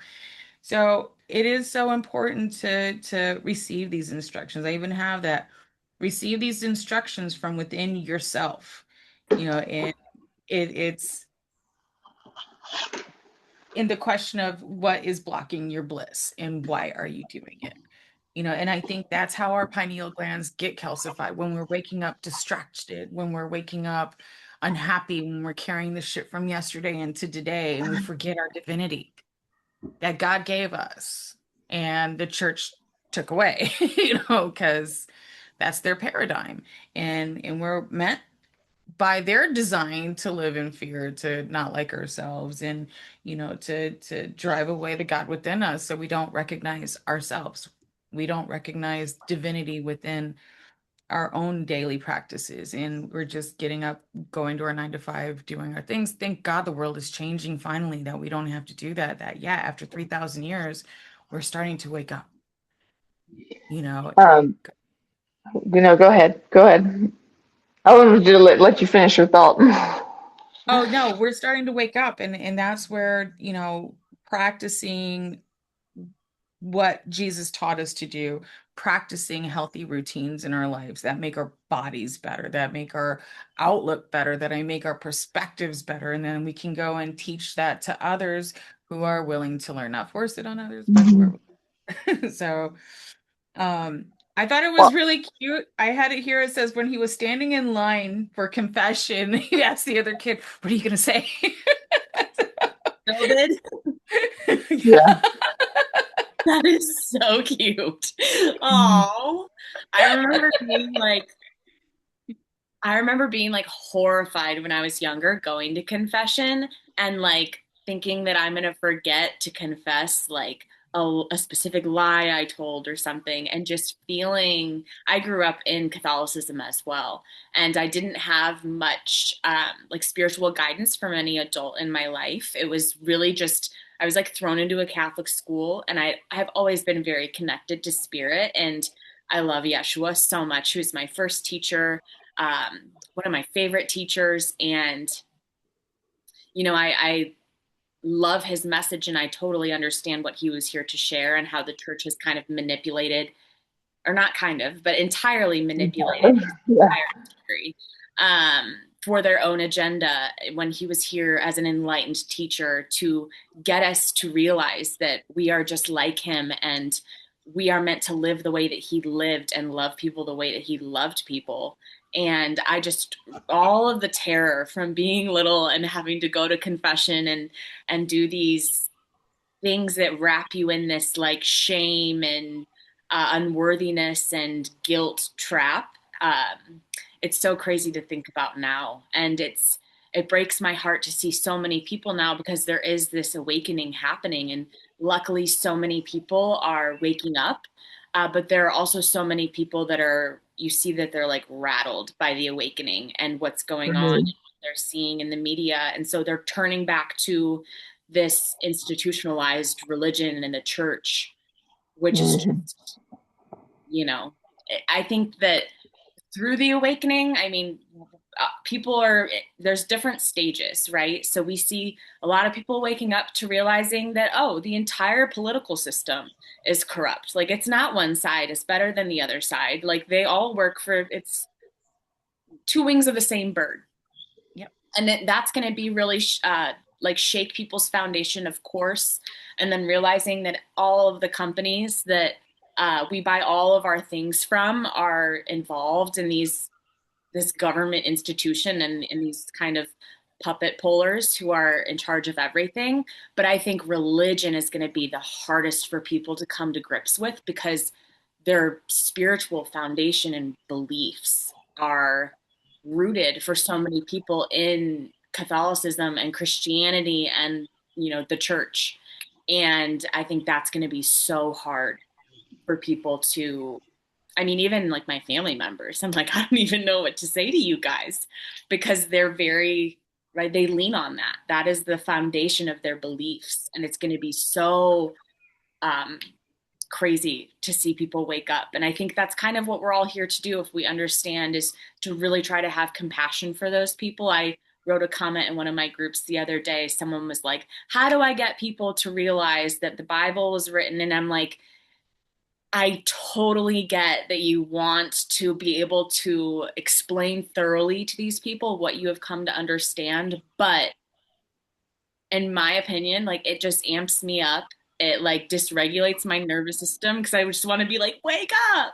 So it is so important to receive these instructions. I even have that receive these instructions from within yourself, and it's in the question of what is blocking your bliss and why are you doing it? And I think that's how our pineal glands get calcified when we're waking up distracted, when we're waking up unhappy, when we're carrying the shit from yesterday into today and we forget our divinity that God gave us and the church took away, because that's their paradigm. And we're meant by their design to live in fear, to not like ourselves and, to drive away the God within us so we don't recognize ourselves. We don't recognize divinity within our own daily practices. And we're just getting up, going to our 9 to 5, doing our things. Thank God the world is changing finally, that we don't have to do that. That, yeah, after 3,000 years, we're starting to wake up, you know. Um, go ahead. Go ahead. I wanted to let you finish your thought. Oh no, we're starting to wake up. And that's where, practicing what Jesus taught us to do, practicing healthy routines in our lives that make our bodies better, that make our outlook better, that I make our perspectives better. And then we can go and teach that to others who are willing to learn, not force it on others, but who are so I thought it was Well, really cute. I had it here. It says when he was standing in line for confession, he asked the other kid, "What are you gonna say?" Builded. yeah. That is so cute. Oh, I remember being like I remember being like horrified when I was younger going to confession and like thinking that I'm going to forget to confess like a specific lie I told or something and just feeling I grew up in Catholicism as well and I didn't have much like spiritual guidance from any adult in my life. It was really just I was like thrown into a Catholic school and I've always been very connected to spirit and I love Yeshua so much. He was my first teacher, one of my favorite teachers. And, I love his message and I totally understand what he was here to share and how the church has kind of manipulated, or not kind of, but entirely manipulated his Yeah. entire history for their own agenda when he was here as an enlightened teacher to get us to realize that we are just like him and we are meant to live the way that he lived and love people the way that he loved people. And I just, all of the terror from being little and having to go to confession and do these things that wrap you in this like shame and unworthiness and guilt trap. It's so crazy to think about now, and it breaks my heart to see so many people now because there is this awakening happening, and luckily, so many people are waking up. But there are also so many people that are you see that they're like rattled by the awakening and what's going on. Mhm. They're seeing in the media, and so they're turning back to this institutionalized religion in the church, which is Mhm. just, you know, I think that through the awakening, I mean, there's different stages, right? So we see a lot of people waking up to realizing that, oh, the entire political system is corrupt. Like, it's not one side is better than the other side. Like, they all work for, it's two wings of the same bird. Yep. And that's going to be really like shake people's foundation, of course, and then realizing that all of the companies that we buy all of our things from are involved in this government institution and these kind of puppet pullers who are in charge of everything. But I think religion is going to be the hardest for people to come to grips with, because their spiritual foundation and beliefs are rooted for so many people in Catholicism and Christianity and, the church. And I think that's going to be so hard for people to, I mean, even like my family members, I'm like, I don't even know what to say to you guys, because they're very, right, they lean on that. That is the foundation of their beliefs. And it's going to be so um, crazy to see people wake up. And I think that's kind of what we're all here to do, if we understand, is to really try to have compassion for those people. I wrote a comment in one of my groups the other day. Someone was like, how do I get people to realize that the Bible was written? And I'm like, I totally get that you want to be able to explain thoroughly to these people what you have come to understand. But in my opinion, like, it just amps me up. It like dysregulates my nervous system, because I just want to be like, wake up.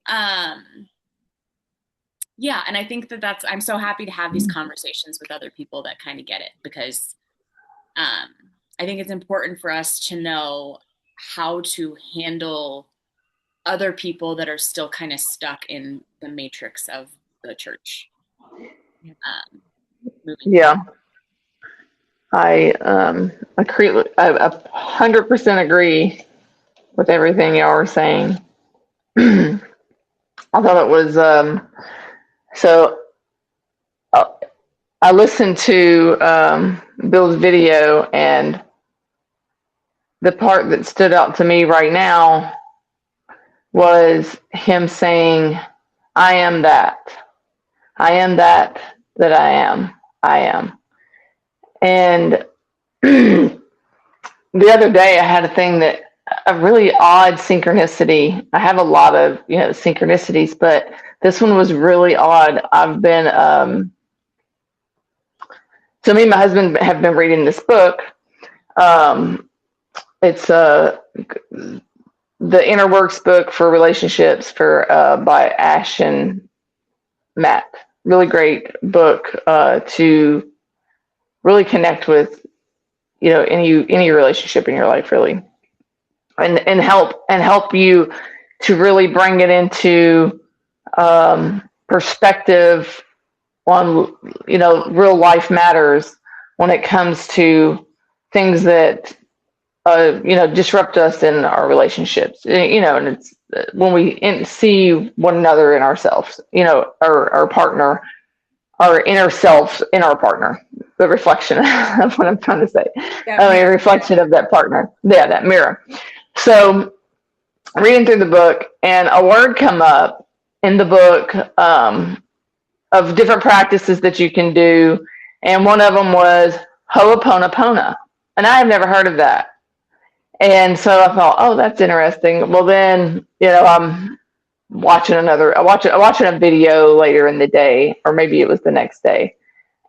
Um, yeah. And I think I'm so happy to have these conversations with other people that kind of get it, because um, I think it's important for us to know how to handle other people that are still kind of stuck in the matrix of the church. Moving Yeah. forward. I agree. I 100% agree with everything y'all were saying. I thought it was so. I listened to Bill's video, and the part that stood out to me right now was him saying, "I am that. I am that I am. I am." And the other day, I had a really odd synchronicity. I have a lot of synchronicities, but this one was really odd. I've been so me and my husband have been reading this book. It's the Inner Works book for relationships by Ash and Matt. Really great book to really connect with any relationship in your life, really, and help you to really bring it into perspective on real life matters when it comes to things that disrupt us in our relationships. And it's when we see one another in ourselves, our partner, our inner self in our partner, the reflection of what I'm trying to say. A reflection of that partner. Yeah, that mirror. So reading through the book, and a word come up in the book of different practices that you can do. And one of them was Ho'oponopono. And I have never heard of that. And so I thought, oh, that's interesting. Well, then, I'm watching a video later in the day, or maybe it was the next day,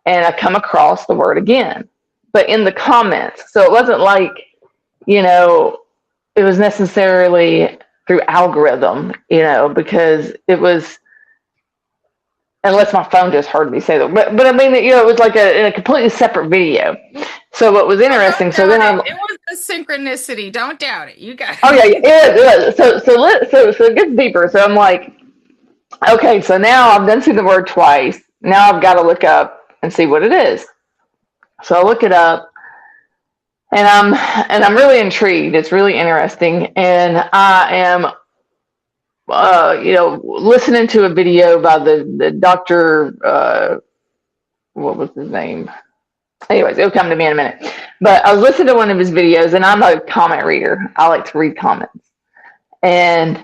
and I come across the word again, but in the comments. So it wasn't like, it was necessarily through algorithm, because it was, unless my phone just heard me say that. But I mean, it was like in a completely separate video. So what was interesting, so then it was a synchronicity. Don't doubt it. You got it. Oh yeah, yeah. So it gets deeper. So I'm like, okay, so now I've done see the word twice. Now I've got to look up and see what it is. So I look it up, and I'm really intrigued. It's really interesting, and I am listening to a video by the doctor. What was his name? Anyways, it'll come to me in a minute. But I was listening to one of his videos, and I'm a comment reader. I like to read comments. And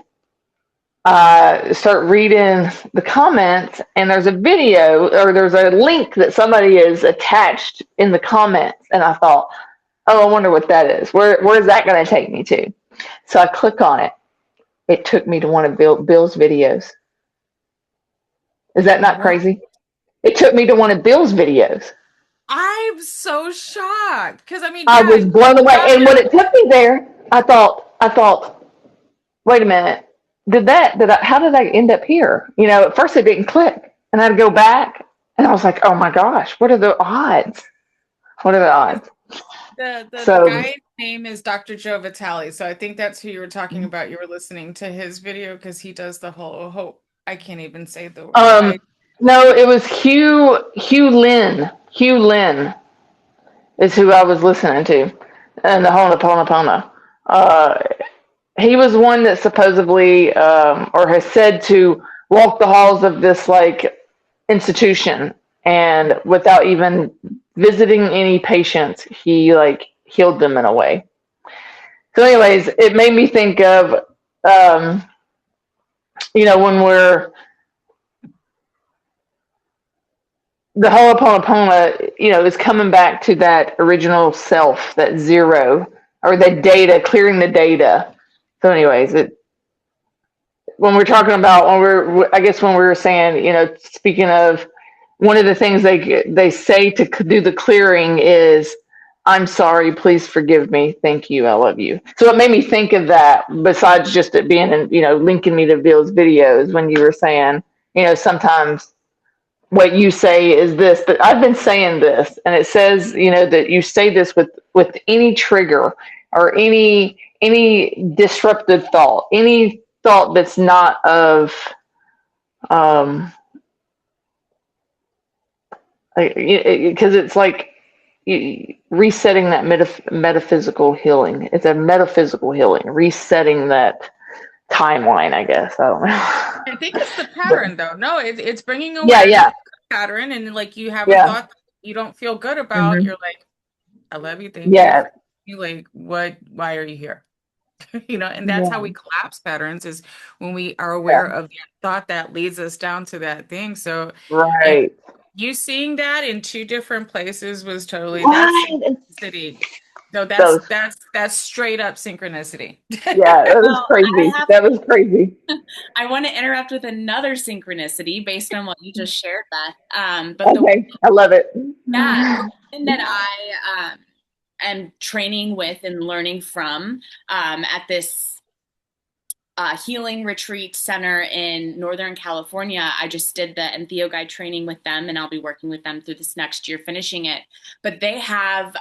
I start reading the comments, and there's a video or there's a link that somebody is attached in the comments, and I thought, oh, I wonder what that is. Where is that going to take me to? So I click on it. It took me to one of Bill's videos. Is that not What? crazy? It took me to one of Bill's videos. I'm so shocked because I mean, I yeah, was you blown away. have And your when it took me there, I thought, wait a minute. How did I end up here? At first it didn't click. And I'd go back and I was like, oh my gosh, what are the odds? What are the odds? the So, guy's name is Dr. Joe Vitale, so I think that's who you were talking about. You were listening to his video because he does the whole hope. I can't even say the word. um, no, it was Hugh Lynn. Hugh Lynn is who I was listening to. And the Ho'oponopono. Uh, he was one that supposedly, or has said to walk the halls of this like institution, and without even visiting any patients, he like healed them in a way. So, anyways, it made me think of, um, when we're the Ho'oponopono, is coming back to that original self, that zero, or the data, clearing the data. So, anyways, when we're talking about I guess when we were saying, speaking of, one of the things they say to do the clearing is, I'm sorry, please forgive me, thank you, I love you. So it made me think of that, besides just it being, linking me to Bill's videos, when you were saying, sometimes what you say is this, but I've been saying this, and it says, that you say this with any trigger, or any disruptive thought, any thought that's not of, um because it's like resetting that metaphysical healing. It's a metaphysical healing, resetting that timeline, I guess. I don't know. I think it's the But pattern though. No, it's bringing yeah, awareness yeah, to the pattern, and like you have a yeah. thought that you don't feel good about. Hmm. You're like, I love you, thank you Yeah, for you. Like, what? Why are you here? And that's how we yeah, collapse patterns is when we are aware yeah. of the thought that leads us down to that thing. So, and Right. you seeing that in two different places was totally that's What? synchronicity. So that's Those. that's straight up synchronicity. Yeah, that was Well, crazy. That was crazy. I want to interrupt with another synchronicity based on what you just shared, Beth. But Okay, I love it. yeah, the woman that I am training with and learning from at this healing retreat center in Northern California. I just did the Entheo Guide training with them, and I'll be working with them through this next year, finishing it. But they have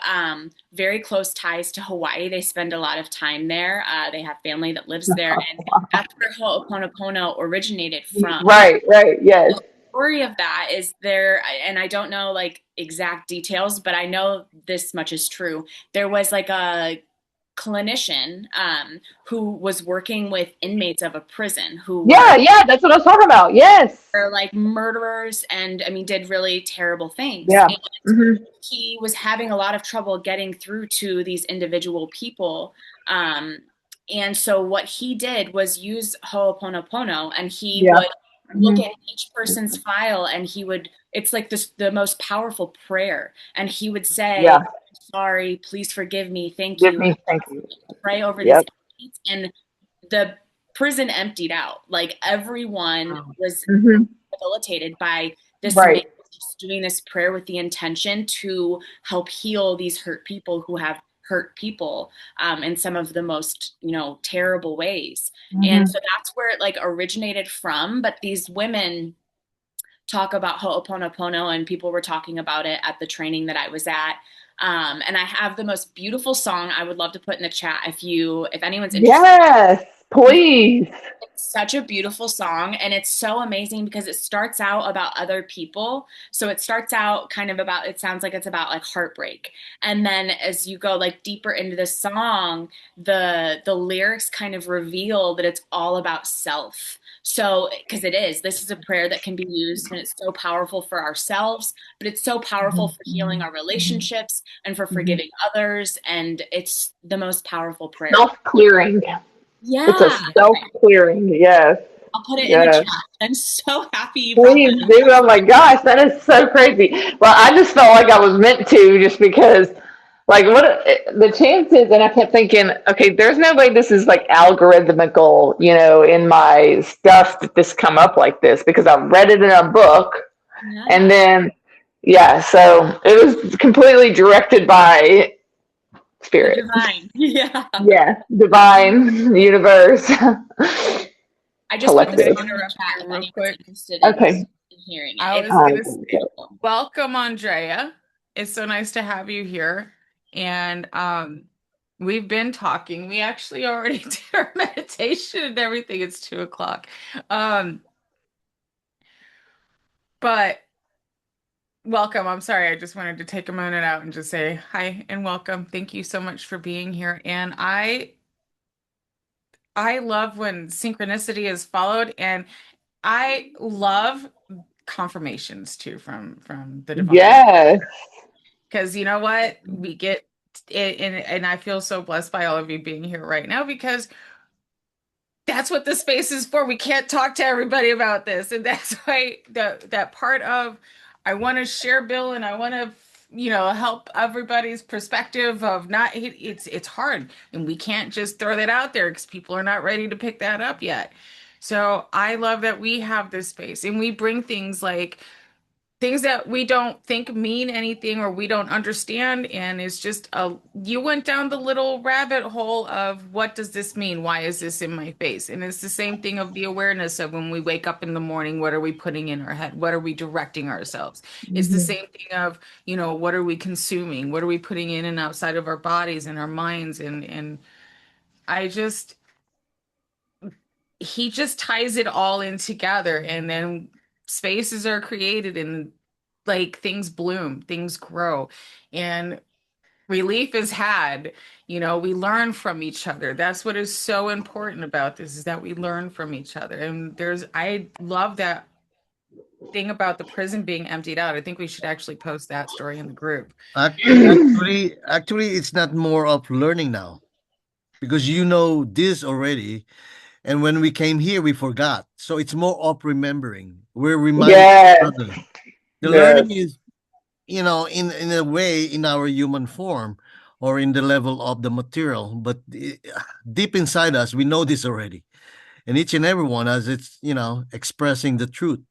very close ties to Hawaii. They spend a lot of time there. They have family that lives there, and that's where Ho'oponopono originated from. Right, right, yes. The story of that is there, and I don't know like exact details, but I know this much is true. There was like a clinician who was working with inmates of a prison who Yeah, yeah, that's what I was talking about. Yes. were like murderers and I mean did really terrible things. Yeah. And Hmm. he was having a lot of trouble getting through to these individual people. Um, and so what he did was use Ho'oponopono, and he Yeah. would look Hmm. at each person's file, and he would, it's like this, the most powerful prayer. And he would say, Yeah. sorry, please forgive me, thank Give you. me, thank you. Pray over these Yep. inmates, and the prison emptied out. Like everyone Wow. was Hmm. rehabilitated by this man Right. just doing this prayer with the intention to help heal these hurt people who have hurt people in some of the most terrible ways. And Hmm. so that's where it like originated from. But these women talk about Ho'oponopono, and people were talking about it at the training that I was at. And I have the most beautiful song I would love to put in the chat if anyone's interested. Yes, please. It's such a beautiful song, and it's so amazing because it starts out about other people. So it starts out kind of about, it sounds like it's about like heartbreak. And then as you go like deeper into the song, the lyrics kind of reveal that it's all about self. So, because this is a prayer that can be used, and it's so powerful for ourselves, but it's so powerful for healing our relationships and for forgiving others. And it's the most powerful prayer. Self clearing. It's a Yeah. self clearing. Yes. I'll put it in the Yes. chat. I'm so happy you brought that Please up. do. Oh my gosh, that is so crazy. Well, I just felt like I was meant to, just because, like, what the chances? And I kept thinking, okay, there's no way this is like algorithmical, in my stuff that this come up like this, because I read it in a book, and Yeah. then yeah, so it was completely directed by The spirit. divine. Yeah. Yeah, divine universe, I just put I'm the going to collective. song in the interrupt chat you if real anyone's quick. interested Okay. in hearing it. I It's was going to say, beautiful. welcome, Andrea. It's so nice to have you here. And we've been talking. We actually already did our meditation and everything. It's 2 o'clock. Um, but welcome. I'm sorry. I just wanted to take a minute out and just say hi and welcome. Thank you so much for being here. And I love when synchronicity is followed, and I love confirmations too from the divine, Yes. because you know what, we get it, and I feel so blessed by all of you being here right now, because that's what the space is for. We can't talk to everybody about this, and that's why that part of, I want to share, Bill, and I want to help everybody's perspective of, not it's hard, and we can't just throw that out there because people are not ready to pick that up yet. So I love that we have this space, and we bring things that we don't think mean anything or we don't understand, and it's just you went down the little rabbit hole of, what does this mean, why is this in my face? And it's the same thing of the awareness of, when we wake up in the morning, what are we putting in our head, what are we directing ourselves? It's the Mhm. same thing of, what are we consuming, what are we putting in and outside of our bodies and our minds, and I just he just ties it all in together, and then spaces are created, and like things bloom, things grow, and relief is had. We learn from each other. That's what is so important about this, is that we learn from each other. And I love that thing about the prison being emptied out. I think we should actually post that story in the group. Actually, it's not more of learning now, because you know this already. And when we came here, we forgot. So it's more of remembering. We're reminding each Yes. other. The Yes. learning is, in a way, in our human form, or in the level of the material. But deep inside us, we know this already. And each and every one, as it's, expressing the truth.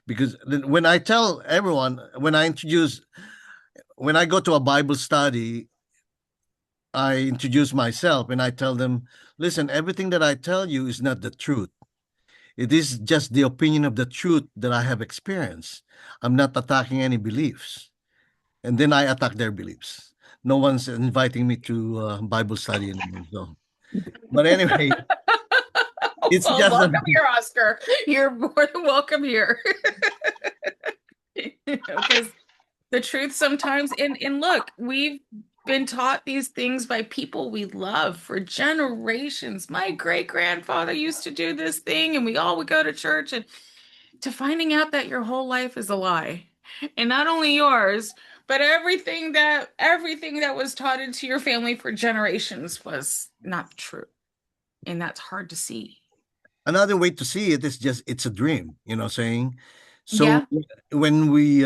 Because when I tell everyone, when I go to a Bible study, I introduce myself and I tell them, listen, everything that I tell you is not the truth. It is just the opinion of the truth that I have experienced. I'm not attacking any beliefs. And then I attack their beliefs. No one's inviting me to Bible study anymore. So, but anyway, it's Well, just a, welcome here, Oscar. You're more than welcome here. Because the truth sometimes, and look, we've been taught these things by people we love for generations. My great grandfather used to do this thing, and we all would go to church, and to finding out that your whole life is a lie. And not only yours, but everything that was taught into your family for generations was not true. And that's hard to see. another way to see it is just it's a dream, saying. So Yeah. when we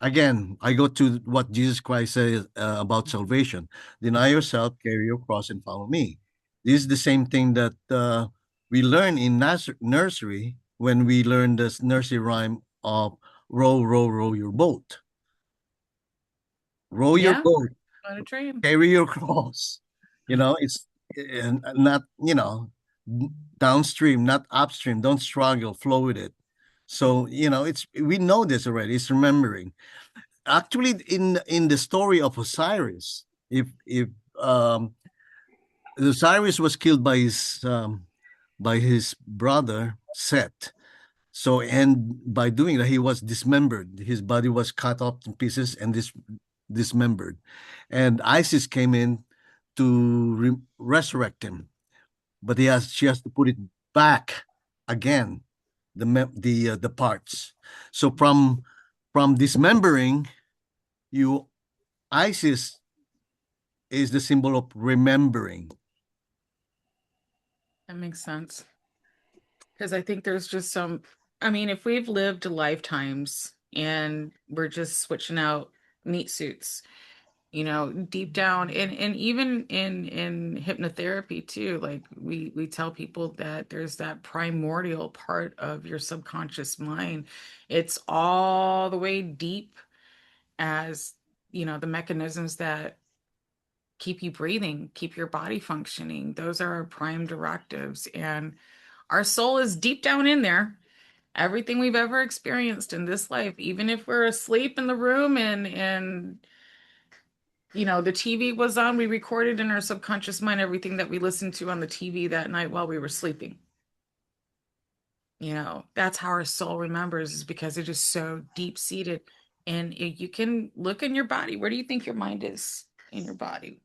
again, I go to what Jesus Christ says about salvation. Deny yourself, carry your cross, and follow me. This is the same thing that we learn in nursery when we learn this nursery rhyme of row, row, row your boat. Row your Yeah. boat, On a dream. carry your cross. It's not, downstream, not upstream. Don't struggle, flow with it. So, it's we know this already. It's remembering. Actually, in the story of Osiris, if um Osiris was killed by his brother Set. So, and by doing that, he was dismembered. His body was cut off in pieces and dismembered. And Isis came in to resurrect him, but she has to put it back again, the parts. So from dismembering you, Isis is the symbol of remembering. That makes sense. Because I think there's just some, I mean, if we've lived lifetimes and we're just switching out meat suits, deep down, and even in hypnotherapy too, like we tell people that there's that primordial part of your subconscious mind. It's all the way deep as, the mechanisms that keep you breathing, keep your body functioning. Those are our prime directives. And our soul is deep down in there. Everything we've ever experienced in this life, even if we're asleep in the room and the TV was on, we recorded in our subconscious mind everything that we listened to on the TV that night while we were sleeping. That's how our soul remembers, is because it is so deep seated. And you can look in your body. Where do you think your mind is in your body?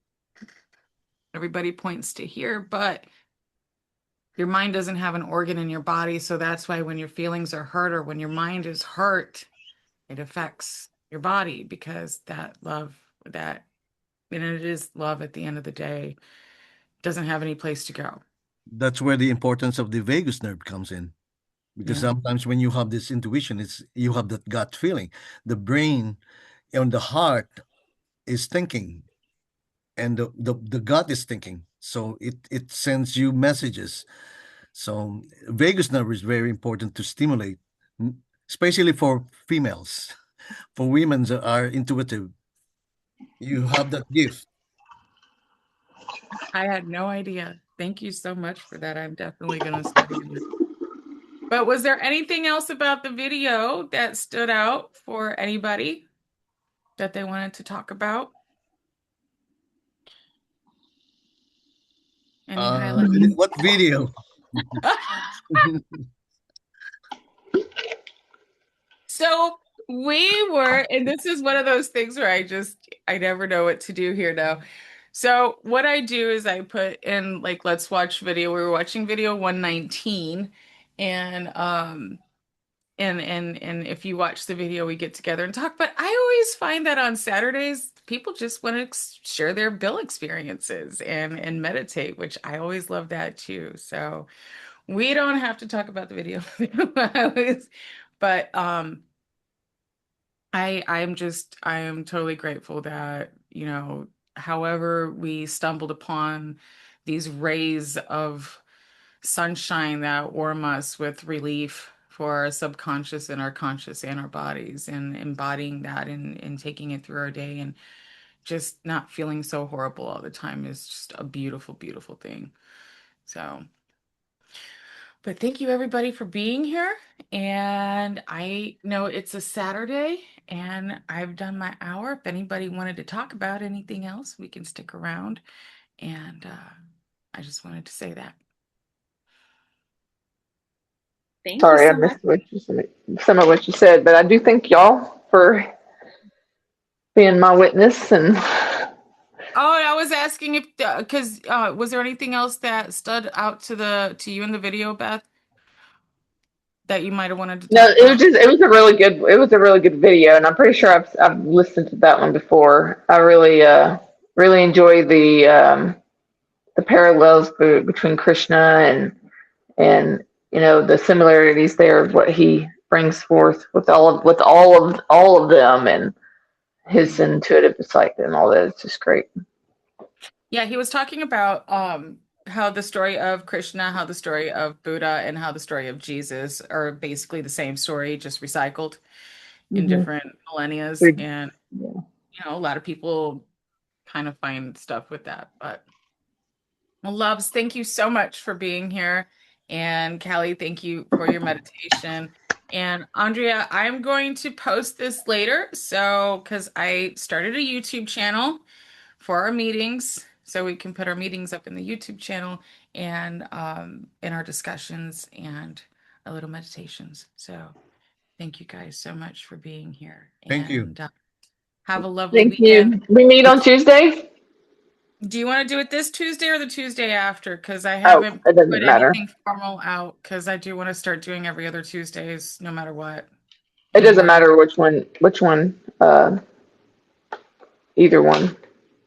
Everybody points to here, but your mind doesn't have an organ in your body. So that's why when your feelings are hurt or when your mind is hurt, it affects your body, because that love, and it is love at the end of the day, doesn't have any place to go. That's where the importance of the vagus nerve comes in. Because Yeah. sometimes when you have this intuition, it's you have that gut feeling. The brain and the heart is thinking, and the gut is thinking. So it sends you messages. So vagus nerve is very important to stimulate, especially for females. For women that are intuitive, you have that gift. I had no idea. Thank you so much for that. I'm definitely going to study it. But was there anything else about the video that stood out for anybody that they wanted to talk about? Any highlights? What video? So we were, and this is one of those things where I never know what to do here now. So what I do is I put in, like, let's watch video. We were watching video 119, and and if you watch the video, we get together and talk. But I always find that on Saturdays, people just want to share their bill experiences and meditate, which I always love that too. So we don't have to talk about the video. But I am totally grateful that, however we stumbled upon these rays of sunshine that warm us with relief for our subconscious and our conscious and our bodies, and embodying that and taking it through our day, and just not feeling so horrible all the time is just a beautiful, beautiful thing. So, but thank you everybody for being here. And I know it's a Saturday and I've done my hour. If anybody wanted to talk about anything else, we can stick around. And I just wanted to say that. Thank you Sorry, I so much. missed some of what you said, but I do thank y'all for being my witness. And Oh, I was asking if, because was there anything else that stood out to you in the video, Beth, that you might have wanted to no, talk about? it was a really good video, and I'm pretty sure I've listened to that one before. I really enjoy the parallels between Krishna and the similarities there of what he brings forth with all of them, and his intuitive insight and all that. It's just great. Yeah, he was talking about how the story of Krishna, how the story of Buddha, and how the story of Jesus are basically the same story, just recycled in Mm-hmm. different millennias. And, a lot of people kind of find stuff with that. But, well, loves, thank you so much for being here. And Callie, thank you for your meditation. And Andrea, I'm going to post this later. So, because I started a YouTube channel for our meetings, so we can put our meetings up in the YouTube channel, and in our discussions and our little meditations. So thank you guys so much for being here, Thank you. and have a lovely Thank weekend. you. We meet on Tuesday. Do you want to do it this Tuesday or the Tuesday after? Because I Oh, haven't it put doesn't matter. anything formal out, because I do want to start doing every other Tuesdays, no matter what. It And doesn't we're matter which one. Either one.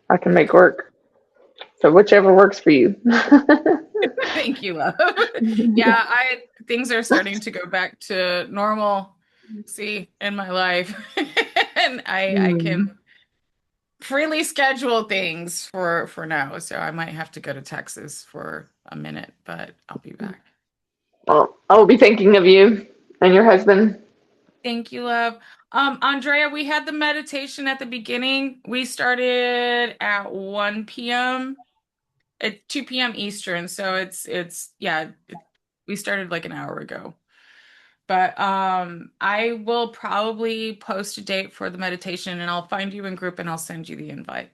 I can make work. So whichever works for you. Thank you, love. Yeah, things are starting to go back to normal, see, in my life. And I can Hmm. freely schedule things for now. So I might have to go to Texas for a minute, but I'll be back. Well, I will be thinking of you and your husband. Thank you, love. Andrea, we had the meditation at the beginning. We started at 1 p.m. at 2 p.m. Eastern, so we started like an hour ago. But I will probably post a date for the meditation and I'll find you in group and I'll send you the invite.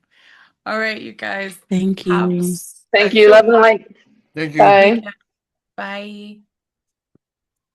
All right, you guys. Thank Have you. Thank such you. a Love and wonderful light. Thank you. Bye. weekend. Bye.